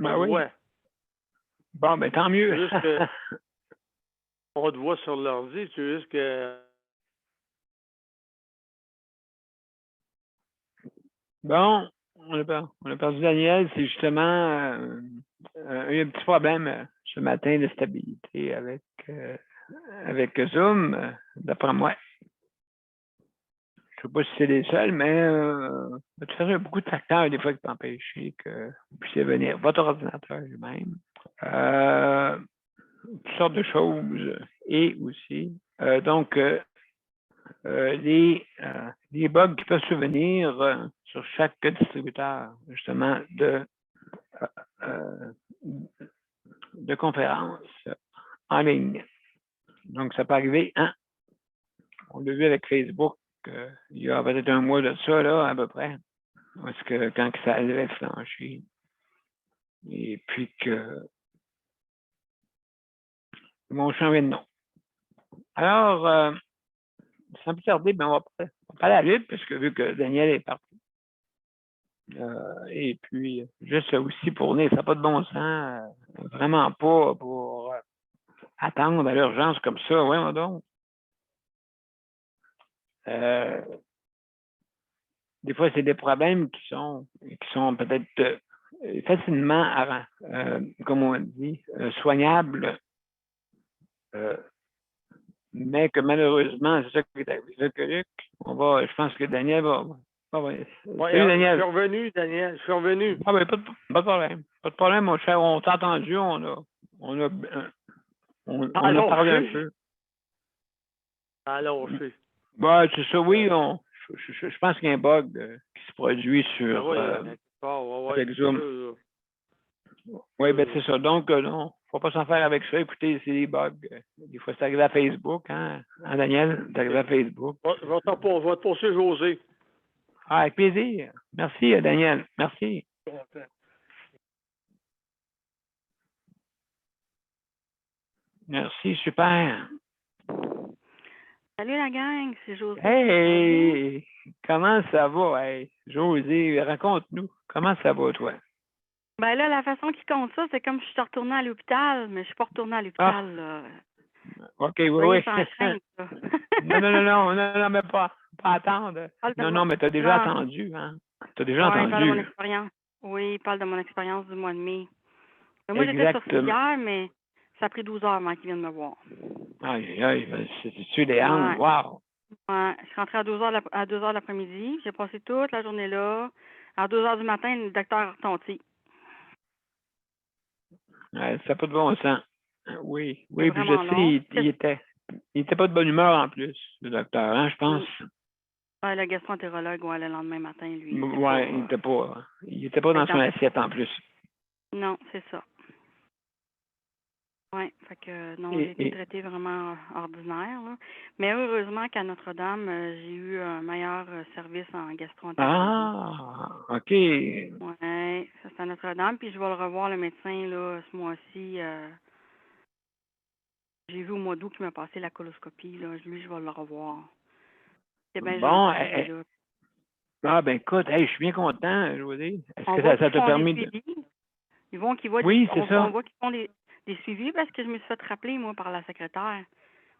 Ben On te oui. voit. Bon, ben tant mieux. C'est juste que on te voit sur l'ordi, c'est juste que Bon, on a perdu Daniel. C'est justement il y a un petit problème ce matin de stabilité avec Zoom, d'après moi. Je ne sais pas si c'est les seuls, mais de toute façon, il y a beaucoup de facteurs des fois qui peuvent empêcher que vous puissiez venir votre ordinateur lui-même. Toutes sortes de choses et aussi. Donc, les bugs qui peuvent survenir sur chaque distributeur, justement, de conférences en ligne. Donc, ça peut arriver, hein? On l'a vu avec Facebook il y a peut-être un mois de ça, là, à peu près. Parce que quand ça avait flanché. Et puis que ils vont changer de nom. Alors, sans plus tarder, ben, on va pas aller vite, parce que vu que Daniel est parti. Et puis, juste aussi pour venir, ça n'a pas de bon sens. Vraiment pas pour attendre à l'urgence comme ça. Ouais, donc. Des fois, c'est des problèmes qui sont peut-être facilement, comme on dit, soignables, mais que malheureusement, c'est ça qui est arrivé. Luc, je pense que Daniel va. ouais, Salut, Daniel. Je suis revenu, Daniel. Je suis revenu. Ah ben, pas de problème. Pas de problème, mon cher. On t'a entendu, on a parlé un peu. Alors, je Bah, c'est ça, oui. Je pense qu'il y a un bug qui se produit sur avec Zoom. Oui, ben c'est ça. Donc, non, faut pas s'en faire avec ça. Écoutez, c'est des bugs. Des fois, c'est arrivé à Facebook, hein, Daniel? C'est arrivé à Facebook. Je vais te poursuivre, José. Ah, avec plaisir. Merci, Daniel. Merci. Merci, super. Salut la gang, c'est José. Hey! Comment ça va? Hey, José, raconte-nous. Comment ça va, toi? Ben là, la façon qu'il compte ça, c'est comme si je suis retournée à l'hôpital, mais je suis pas retournée à l'hôpital. Là. OK, oui. Non, mais pas attendre. Non, mais tu as déjà attendu, hein? Tu as déjà entendu. Il parle de mon expérience. Oui, il parle de mon expérience du mois de mai. Mais moi, j'étais sortie hier, mais ça a pris 12 heures avant qu'il vienne me voir. Aïe, c'est-tu des hanches? Wow! Ouais, je suis rentrée à 2 heures l'après-midi. J'ai passé toute la journée là. À 2 heures du matin, le docteur a retentit. Ouais, ça n'a pas de bon sens. Oui, puis je sais, il était pas de bonne humeur en plus, le docteur, hein, je pense. Ouais, le gastro-entérologue, le lendemain matin, lui. Il était pas dans son assiette en plus. Non, c'est ça. Oui, fait que non, j'ai été traitée vraiment ordinaire, là. Mais heureusement qu'à Notre-Dame, j'ai eu un meilleur service en gastro-entérologie. Ah, OK. Oui, ça c'est à Notre-Dame, puis je vais le revoir, le médecin, là, ce mois-ci. J'ai vu au mois d'août qu'il m'a passé la coloscopie, là. Lui, je vais le revoir. C'est bien gentil, là. Ah, ben écoute, je suis bien content, José. Est-ce que ça t'a permis de... Oui, c'est ça. On voit qu'ils font des suivis parce que je me suis fait rappeler, moi, par la secrétaire.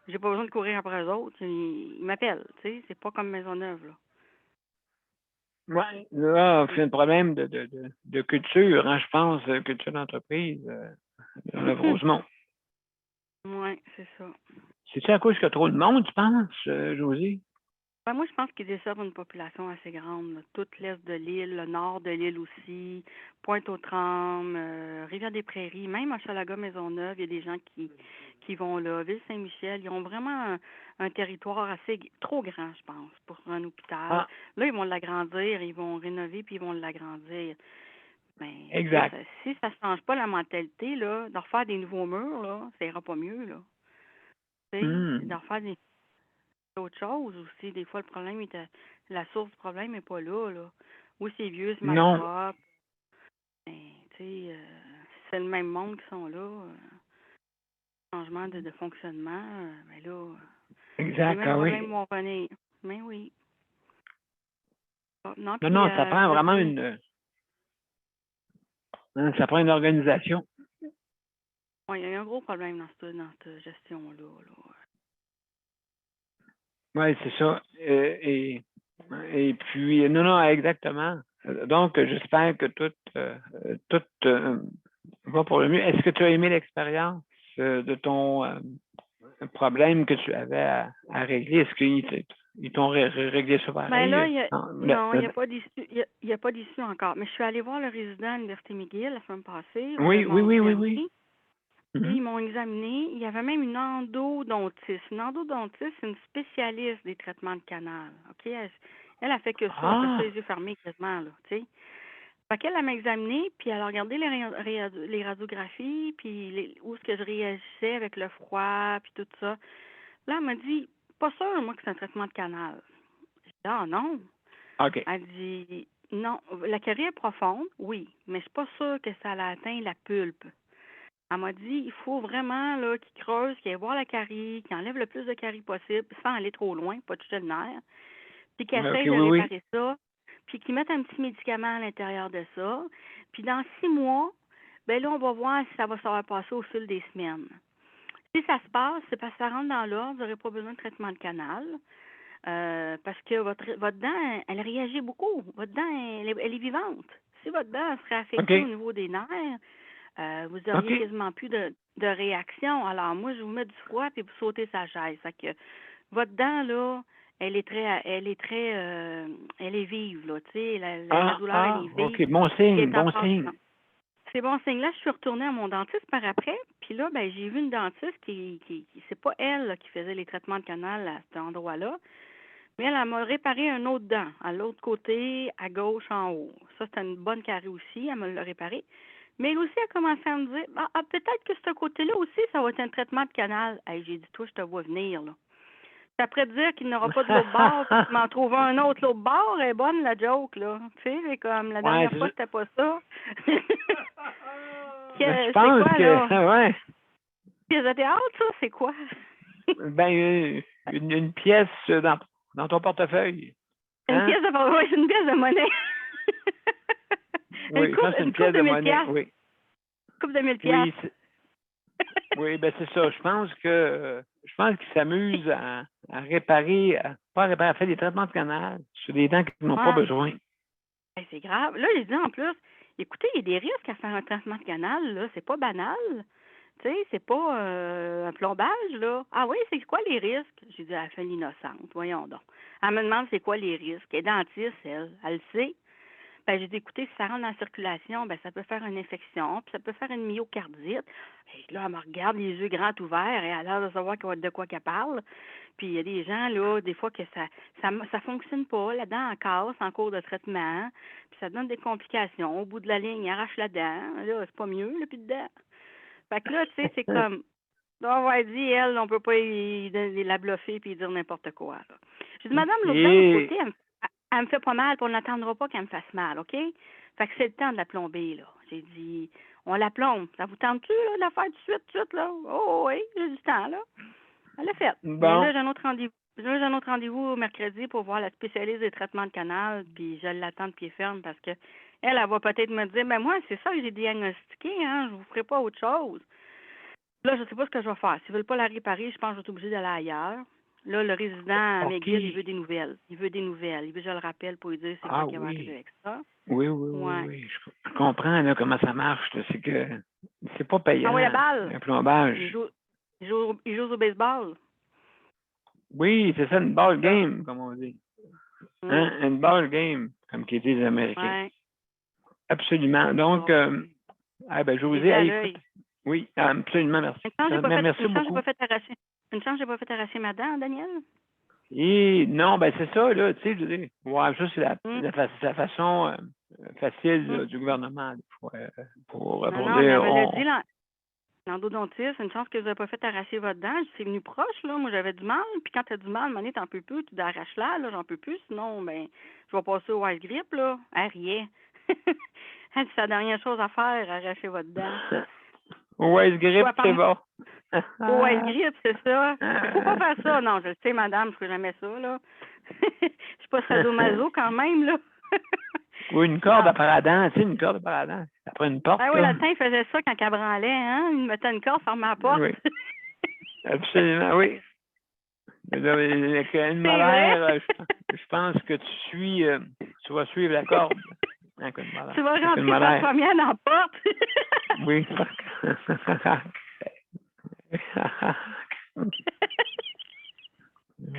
J'ai pas besoin de courir après eux autres. Ils m'appellent, tu sais. C'est pas comme Maisonneuve, là. Oui, là, c'est un problème de culture, hein, je pense, culture d'entreprise dans le Rosemont. Oui, c'est ça. C'est-tu à cause qu'il y a trop de monde, tu penses, José? Ben, moi, je pense qu'ils desservent une population assez grande. Là. Toute l'est de l'île, le nord de l'île aussi, Pointe-aux-Trembles, Rivière-des-Prairies, même à Hochelaga-Maisonneuve, il y a des gens qui vont là. Ville-Saint-Michel, ils ont vraiment un territoire trop grand, je pense, pour un hôpital. Là, ils vont l'agrandir, ils vont rénover, puis ils vont l'agrandir. Mais exact. Si ça ne change pas la mentalité, là, de refaire des nouveaux murs, là, ça ira pas mieux, là. De refaire autre chose aussi. Des fois, le problème était... La source du problème n'est pas là, là. Oui, c'est vieux, c'est mal propre. Mais, tu sais, c'est le même monde qui sont là. Changement de fonctionnement, mais là... Exact, les mêmes problèmes vont venir. Mais oui. Non, ça prend vraiment une... Hein, ça prend une organisation. Oui, il y a eu un gros problème dans cette gestion-là. Oui, c'est ça. Et puis, non, exactement. Donc, j'espère que tout va pour le mieux. Est-ce que tu as aimé l'expérience de ton problème que tu avais à régler? Est-ce qu'ils t'ont réglé ça pareil? Ben là, il n'y a pas d'issue encore. Mais je suis allée voir le résident à l'Université McGill la semaine passée. Oui. Puis ils m'ont examiné. Il y avait même une endodontiste. Une endodontiste, c'est une spécialiste des traitements de canal. OK? Elle a fait que ça, elle fait ça les yeux fermés quasiment, là, tu sais. Fait qu'elle m'a examiné, puis elle a regardé les radiographies, puis où est-ce que je réagissais avec le froid, puis tout ça. Là, elle m'a dit, pas sûr, moi, que c'est un traitement de canal. J'ai dit, ah non. OK. Elle dit, non, la carie est profonde, oui, mais je suis pas sûre que ça a atteint la pulpe. Elle m'a dit, il faut vraiment là qu'il creuse, qu'il aille voir la carie, qu'il enlève le plus de carie possible, sans aller trop loin, pas toucher le nerf, puis qu'il essaye de réparer ça, puis qu'il mette un petit médicament à l'intérieur de ça. Puis dans 6 mois, ben là, on va voir si ça va passer au fil des semaines. Si ça se passe, c'est parce que ça rentre dans l'ordre, vous n'aurez pas besoin de traitement de canal. Parce que votre dent, elle réagit beaucoup. Votre dent, elle est vivante. Si votre dent serait affectée au niveau des nerfs, vous auriez quasiment plus de réaction. Alors, moi, je vous mets du froid puis vous sautez sa chaise. Fait que votre dent, là, elle est vive, là, tu sais, la douleur, elle est vive. OK, bon signe. C'est bon signe. Là, je suis retournée à mon dentiste par après, puis là, ben, j'ai vu une dentiste qui c'est pas elle là, qui faisait les traitements de canal à cet endroit-là, mais elle m'a réparé un autre dent, à l'autre côté, à gauche, en haut. Ça, c'était une bonne carie aussi, elle me l'a réparé. Mais elle aussi a commencé à me dire, peut-être que ce côté-là aussi, ça va être un traitement de canal. Hey, j'ai dit, toi, je te vois venir, là. C'est après de dire qu'il n'y aura pas de l'autre bord, puis tu m'en trouves un autre. L'autre bord est bonne, la joke, là. Tu sais, c'est comme, la dernière fois, c'était pas ça. Je pense quoi, que, là? ouais. Pièce de théâtre, ça, c'est quoi? Ben, une pièce dans ton portefeuille. Une pièce de, oui, c'est une pièce de monnaie. Oui, ça, c'est une pièce de monnaie, oui. Coupe de 1000 piastres. Oui, ben c'est ça. Je pense qu'ils s'amusent à réparer, à faire des traitements de canal sur des dents qui n'ont pas besoin. Ben, c'est grave. Là, j'ai dit en plus, écoutez, il y a des risques à faire un traitement de canal, là. C'est pas banal. Tu sais, c'est pas un plombage, là. Ah oui, c'est quoi les risques? J'ai dit, elle fait l'innocente. Voyons donc. Elle me demande c'est quoi les risques. Elle est dentiste, elle le sait. Ben, j'ai dit, écoutez, si ça rentre dans la circulation, ben, ça peut faire une infection, puis ça peut faire une myocardite. Et là, elle me regarde les yeux grands ouverts et elle a l'air de savoir de quoi qu'elle parle. Puis il y a des gens, là, des fois que ça fonctionne pas, la dent en casse en cours de traitement, puis ça donne des complications. Au bout de la ligne, il arrache la dent. Là, c'est pas mieux, là, plus de dent. Fait que là, tu sais, c'est comme, on va dire, elle, on peut pas la bluffer puis dire n'importe quoi, là. J'ai dit, madame, l'autre dent, de côté, elle me fait pas mal, puis on n'attendra pas qu'elle me fasse mal, OK? Fait que c'est le temps de la plomber, là. J'ai dit, on la plombe. Ça vous tente-tu, là, de la faire tout de suite, là? Oh, oui, j'ai du temps, là. Elle l'a fait. Bon. Mais là, j'ai un autre rendez-vous mercredi pour voir la spécialiste des traitements de canal, puis je l'attends de pied ferme parce que elle va peut-être me dire, ben moi, c'est ça que j'ai diagnostiqué, hein, je vous ferai pas autre chose. Là, je sais pas ce que je vais faire. S'ils veulent pas la réparer, je pense que je vais être obligée d'aller ailleurs. Là, le résident à McGill, il veut des nouvelles. Il veut que je le rappelle pour lui dire c'est quoi qui va arriver avec ça. Oui. Je comprends là, comment ça marche. Là. C'est que c'est pas payant. Ah oui, la balle. Un plombage. Il joue au baseball. Oui, c'est ça, une ball game, comme on dit. Hein? Une ball game, comme qu'ils disent les Américains. Ouais. Absolument. Donc, José, écoute. Oui, absolument, merci. Merci beaucoup. Une chance, j'ai pas fait arracher ma dent, Daniel. Et non, ben c'est ça, là, tu sais, je veux dire. Ouais, ça, c'est la façon facile du gouvernement, des fois, pour dire. L'endodontiste, une chance que vous n'avez pas fait arracher votre dent. C'est venu proche, là. Moi, j'avais du mal. Puis quand tu as du mal, à t'en peux plus. Tu arraches-la, là, j'en peux plus. Sinon, ben, je vais passer au Wise Grip, là. Rien. C'est la dernière chose à faire, arracher votre dent. Wise Grip, c'est bon. Wise Grip, c'est ça. Il faut pas faire ça. Non, je le sais, madame, je ferai jamais ça, là. Je suis pas sadomaso quand même, là. Oui, une corde à paradent, tu sais, une corde à paradent. après une porte. Ah oui, là. le temps, il faisait ça quand il branlait, hein? Il mettait une corde, fermait la porte. Oui. Absolument, oui. Avec une C'est molaire, vrai? je pense que tu vas suivre la corde. Avec une molaire. Tu vas Avec une rentrer ta molaire. première dans la porte. Oui.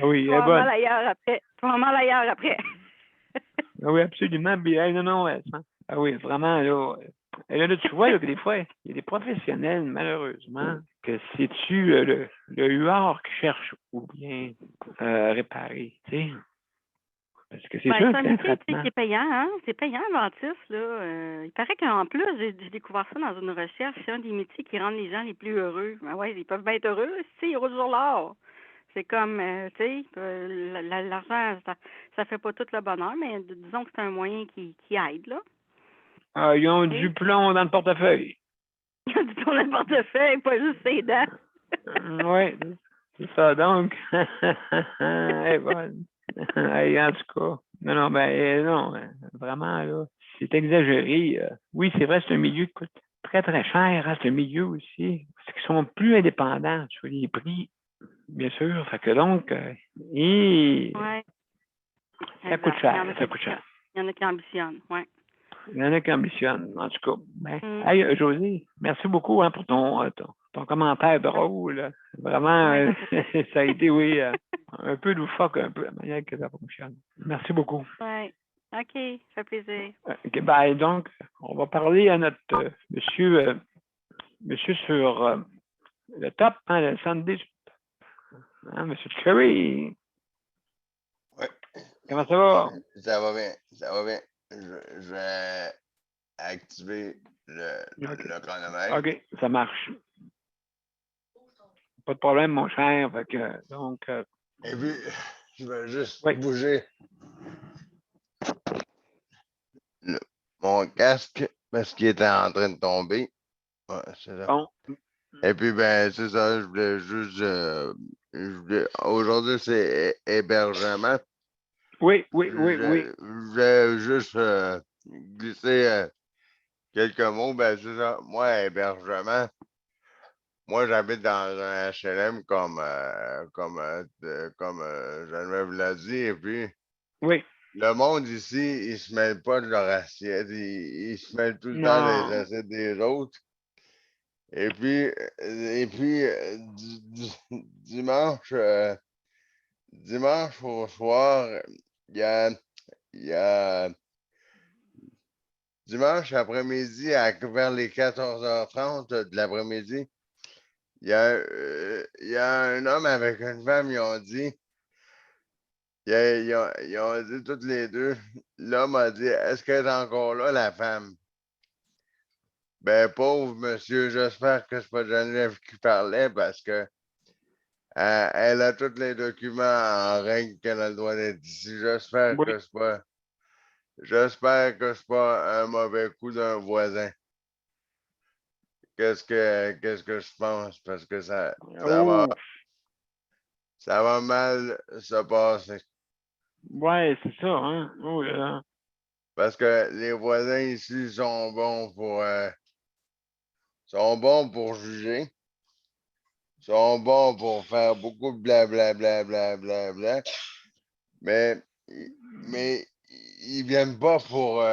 Oui, Tu elle est vas bonne. mal ailleurs après. Tu vas mal ailleurs après. Ah oui, absolument. Puis, hey, non, ah oui, vraiment, là. Et là, tu vois là, que des fois, il y a des professionnels, malheureusement, que c'est-tu le huard qui cherche ou bien réparer, tu sais. Parce que c'est Ben, sûr c'est que un c'est un métier tu sais, traitement. qui est payant, hein? C'est payant, le dentiste, là. Il paraît qu'en plus, j'ai découvert ça dans une recherche, c'est un des métiers qui rendent les gens les plus heureux. Ben ouais, ils peuvent bien être heureux, tu sais, ils roulent sur l'or. C'est comme, tu sais, l'argent, ça fait pas tout le bonheur, mais disons que c'est un moyen qui aide, là. Ah, ils ont Tu sais. du plomb dans le portefeuille. Il a du tour le portefeuille, pas juste ses dents. Oui, c'est ça. Donc, elle est bonne. Hey, en tout cas, non, vraiment, là, c'est exagéré. Oui, c'est vrai, c'est un milieu qui coûte très, très cher. Hein, c'est un milieu aussi. Parce qu'ils sont plus indépendants sur les prix, bien sûr. Fait que donc, Ouais. ça coûte cher, ça coûte cher. Il y en a qui ambitionnent, ouais. Il y en a qui ambitionnent, en tout cas. Ben, Mm. hey, Josée, merci beaucoup hein, pour ton commentaire drôle. Vraiment, Ouais, ça a été, oui, un peu loufoque, un peu, la manière que ça fonctionne. Merci beaucoup. ouais. OK, ça fait plaisir. OK, ben, donc, on va parler à notre monsieur sur le top, hein, le Sunday, hein, monsieur Curry. Ouais. Comment ça va? Ça va bien, ça va bien. Je vais activer le chronomètre. OK, ça marche. Pas de problème, mon cher. Fait que, donc, Et puis, je vais juste oui. bouger mon casque parce qu'il était en train de tomber. Ouais, c'est ça. Bon. Et puis, ben, c'est ça, je voulais juste. Aujourd'hui, c'est hébergement. Oui. Je voulais juste glisser quelques mots. Ben, c'est ça. Moi, hébergement. Moi, j'habite dans un HLM comme Geneviève l'a dit. Et puis, oui. le monde ici, il se mêle pas de leur assiette. Il se mêle tout le temps des assiettes des autres. Et puis dimanche au soir, il y a dimanche après-midi, vers les 14h30 de l'après-midi, il y a un homme avec une femme, ils ont dit toutes les deux, l'homme a dit, est-ce qu'elle est encore là, la femme? Ben, pauvre monsieur, j'espère que c'est pas Geneviève qui parlait parce que elle a tous les documents en règle qu'elle a le droit d'être ici. J'espère que c'est pas un mauvais coup d'un voisin. Qu'est-ce que je pense? Parce que ça va mal se passer. Ouais, c'est ça, hein? Oh là là. Parce que les voisins ici sont bons pour juger. Sont bons pour faire beaucoup de blablabla. Mais ils viennent pas pour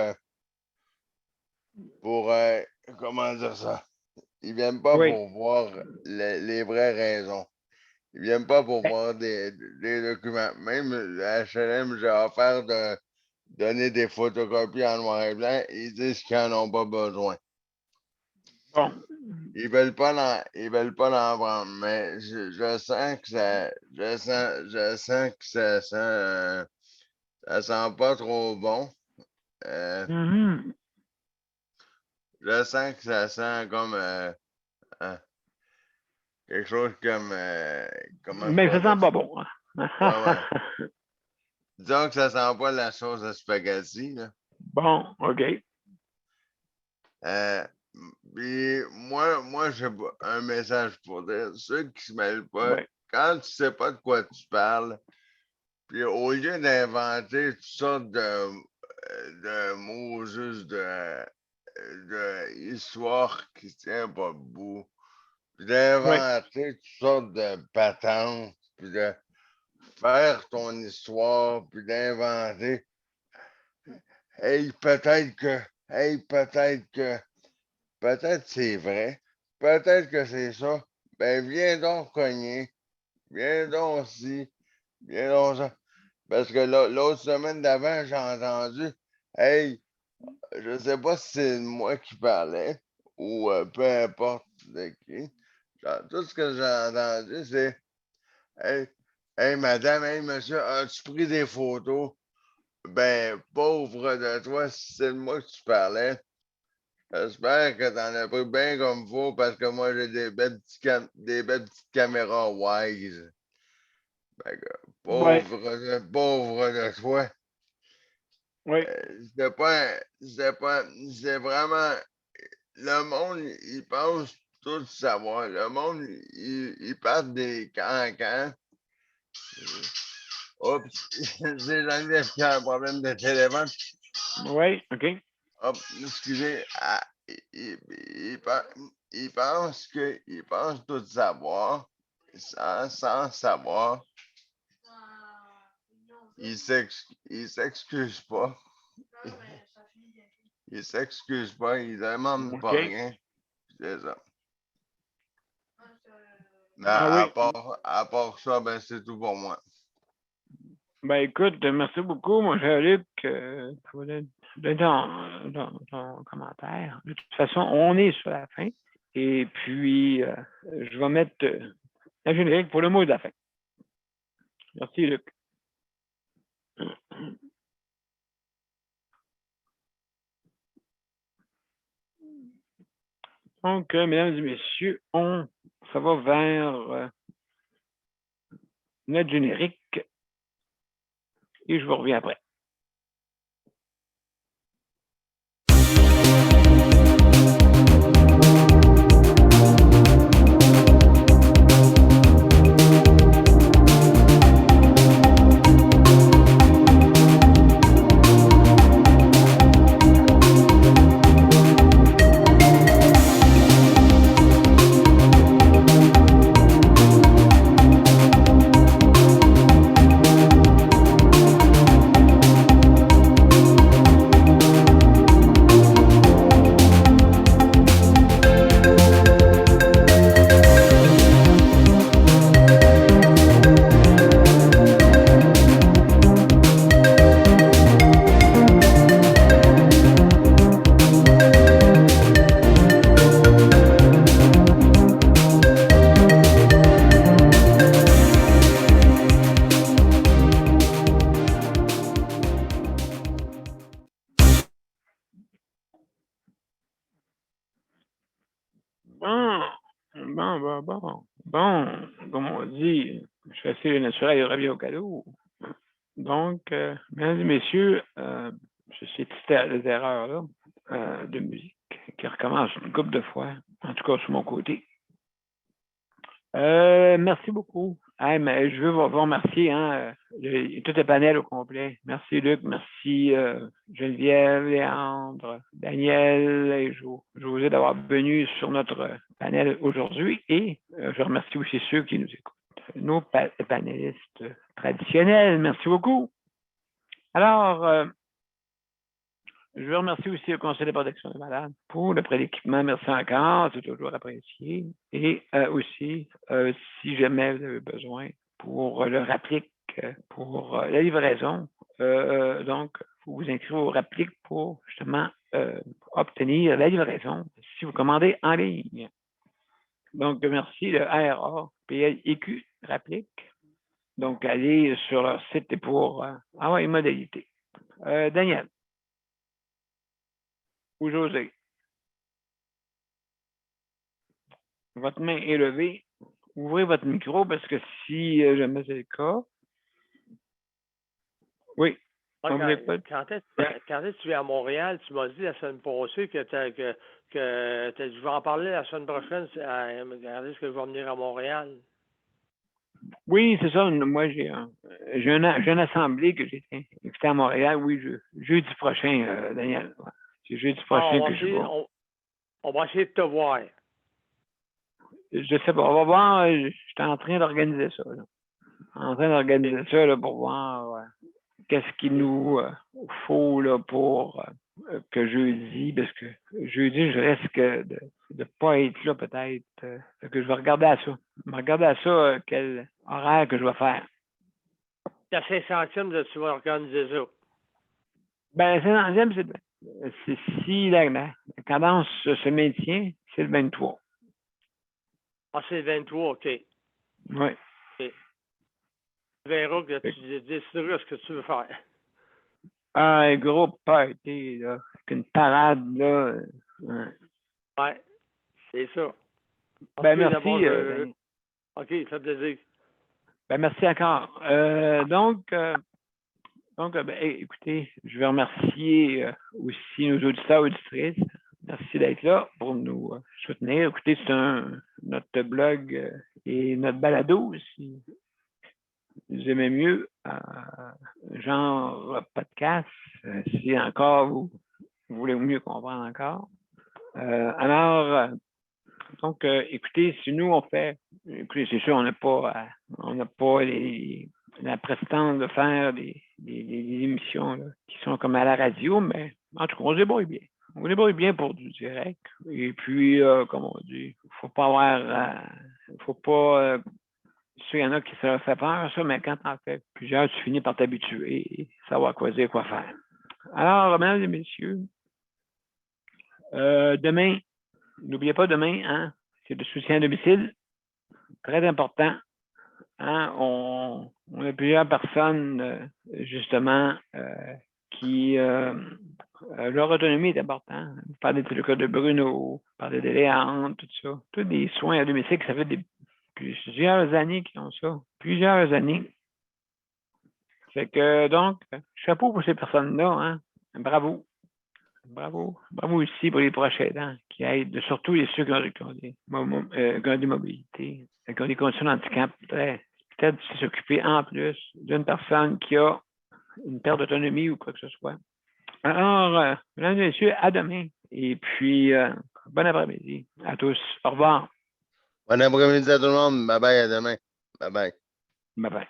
comment dire ça? Ils viennent pas pour voir les vraies raisons. Ils viennent pas pour voir des documents. Même le HLM, j'ai offert de donner des photocopies en noir et blanc. Ils disent qu'ils n'en ont pas besoin. Bon. Ils veulent pas en prendre, mais je sens que ça sent pas trop bon. Je sens que ça sent comme quelque chose comme mais ça sent pas bon. Ouais. Disons que ça sent pas la sauce à spaghetti, là. Bon, OK. Puis moi j'ai un message pour dire, ceux qui se mêlent pas, quand tu sais pas de quoi tu parles, puis au lieu d'inventer toutes sortes de mots juste d'histoire qui tient pas debout. Puis d'inventer toutes sortes de patentes, puis de faire ton histoire, puis d'inventer. Hey, peut-être que peut-être c'est vrai, peut-être que c'est ça. Ben, viens donc cogner, viens donc ci, viens donc ça. Parce que l'autre semaine d'avant, j'ai entendu, hey, je sais pas si c'est moi qui parlais ou peu importe de qui. Tout ce que j'ai entendu, c'est hey, madame, hey, monsieur, as-tu pris des photos? Ben, pauvre de toi, si c'est de moi que tu parlais. J'espère que t'en as pris bien comme faut parce que moi j'ai des belles petites caméras Wise. Fait que, pauvre de toi. Oui. C'est vraiment. Le monde, il pense tout savoir. Le monde, il part des cancans. Oups, c'est Geneviève qui a un problème de téléphone. Oui, OK. Hop, excusez. Il pense tout savoir sans savoir. Il s'excuse pas. Il s'excuse pas, il demande pas rien. C'est ça. Mais à part ça, ben c'est tout pour moi. Ben écoute, merci beaucoup, mon cher Luc, pour ton commentaire. De toute façon, on est sur la fin. Et puis, je vais mettre la générique pour le mot de la fin. Merci, Luc. Donc, mesdames et messieurs, on s'en va vers notre générique et je vous reviens après. Bon, comme on dit, je suis assez naturel et revient au cadeau. Donc, mesdames et messieurs, je suis des erreurs là, de musique qui recommencent une couple de fois, en tout cas sur mon côté. Merci beaucoup. Mais je veux vous remercier, tout le panel au complet. Merci Luc, merci Geneviève, Léandre, Daniel et José d'avoir venu sur notre panel aujourd'hui. Et je remercie aussi ceux qui nous écoutent, nos panélistes traditionnels. Merci beaucoup. Alors, je veux remercier aussi le Conseil de protection des malades pour le prêt d'équipement. Merci encore, c'est toujours apprécié. Et aussi, si jamais vous avez besoin, pour le rapplique, pour la livraison, donc, vous vous inscrivez au rapplique pour justement obtenir la livraison si vous commandez en ligne. Donc, merci, le RAPLEQ rapplique. Donc, allez sur leur site pour avoir une modalité. Daniel. Ou José. Votre main est levée. Ouvrez votre micro parce que si jamais c'est le cas. Oui. Quand est-ce que tu viens à Montréal? Tu m'as dit la semaine passée que je vais en parler la semaine prochaine. Regardez ce que je vais venir à Montréal. Oui, c'est ça. Moi, j'ai une assemblée que j'ai invité à Montréal, oui, jeudi prochain, Daniel. C'est jeudi prochain que je vais. On va essayer de te voir. Je sais pas. On va voir. Je suis en train d'organiser ça. Là. En train d'organiser ça là, pour voir qu'est-ce qu'il nous faut là, pour que jeudi, parce que jeudi, je risque de ne pas être là peut-être. Que je vais regarder à ça. Je vais regarder à ça quel horaire que je vais faire. À 5 centimes, tu vas organiser ça. Ben, 5 centimes, c'est si la cadence se maintient, c'est le 23. Ah, c'est le 23, OK. Oui. Okay. Tu verras que tu décideras ce que tu veux faire. Un gros party, là, avec une parade, là. Ouais, c'est ça. Ben, merci. OK, ça fait plaisir. Ben, merci encore. Donc, ben, écoutez, je vais remercier aussi nos auditeurs et auditrices. Merci d'être là pour nous soutenir. Écoutez, c'est notre blog et notre balado, si vous aimez mieux, genre podcast, si encore vous voulez mieux comprendre encore. Alors, donc, écoutez, si nous on fait, écoutez, c'est sûr, on n'a pas la prestance de faire des émissions là, qui sont comme à la radio, mais en tout cas, on se débrouille bien. On se débrouille bien pour du direct. Et puis, comme on dit, faut pas il y en a qui se fait peur, ça, mais quand t'en fais plusieurs, tu finis par t'habituer et savoir quoi dire, quoi faire. Alors, mesdames et messieurs, demain, n'oubliez pas demain, hein, c'est le soutien à domicile. Très important. Hein, on a plusieurs personnes, justement, qui leur autonomie est importante. Vous parlez du cas de Bruno, vous parlez de Léandre, tout ça. Tous des soins à domicile, ça fait plusieurs années qu'ils ont ça. Plusieurs années. Fait que donc, chapeau pour ces personnes-là, hein. Bravo. Bravo. Bravo aussi pour les proches aidants qui aident, surtout ceux qui ont des mobilités, qui ont des conditions de handicap. Peut-être s'occuper en plus d'une personne qui a une perte d'autonomie ou quoi que ce soit. Alors, mesdames et messieurs, à demain. Et puis, bon après-midi à tous. Au revoir. Bon après-midi à tout le monde. Bye bye, à demain. Bye bye. Bye bye.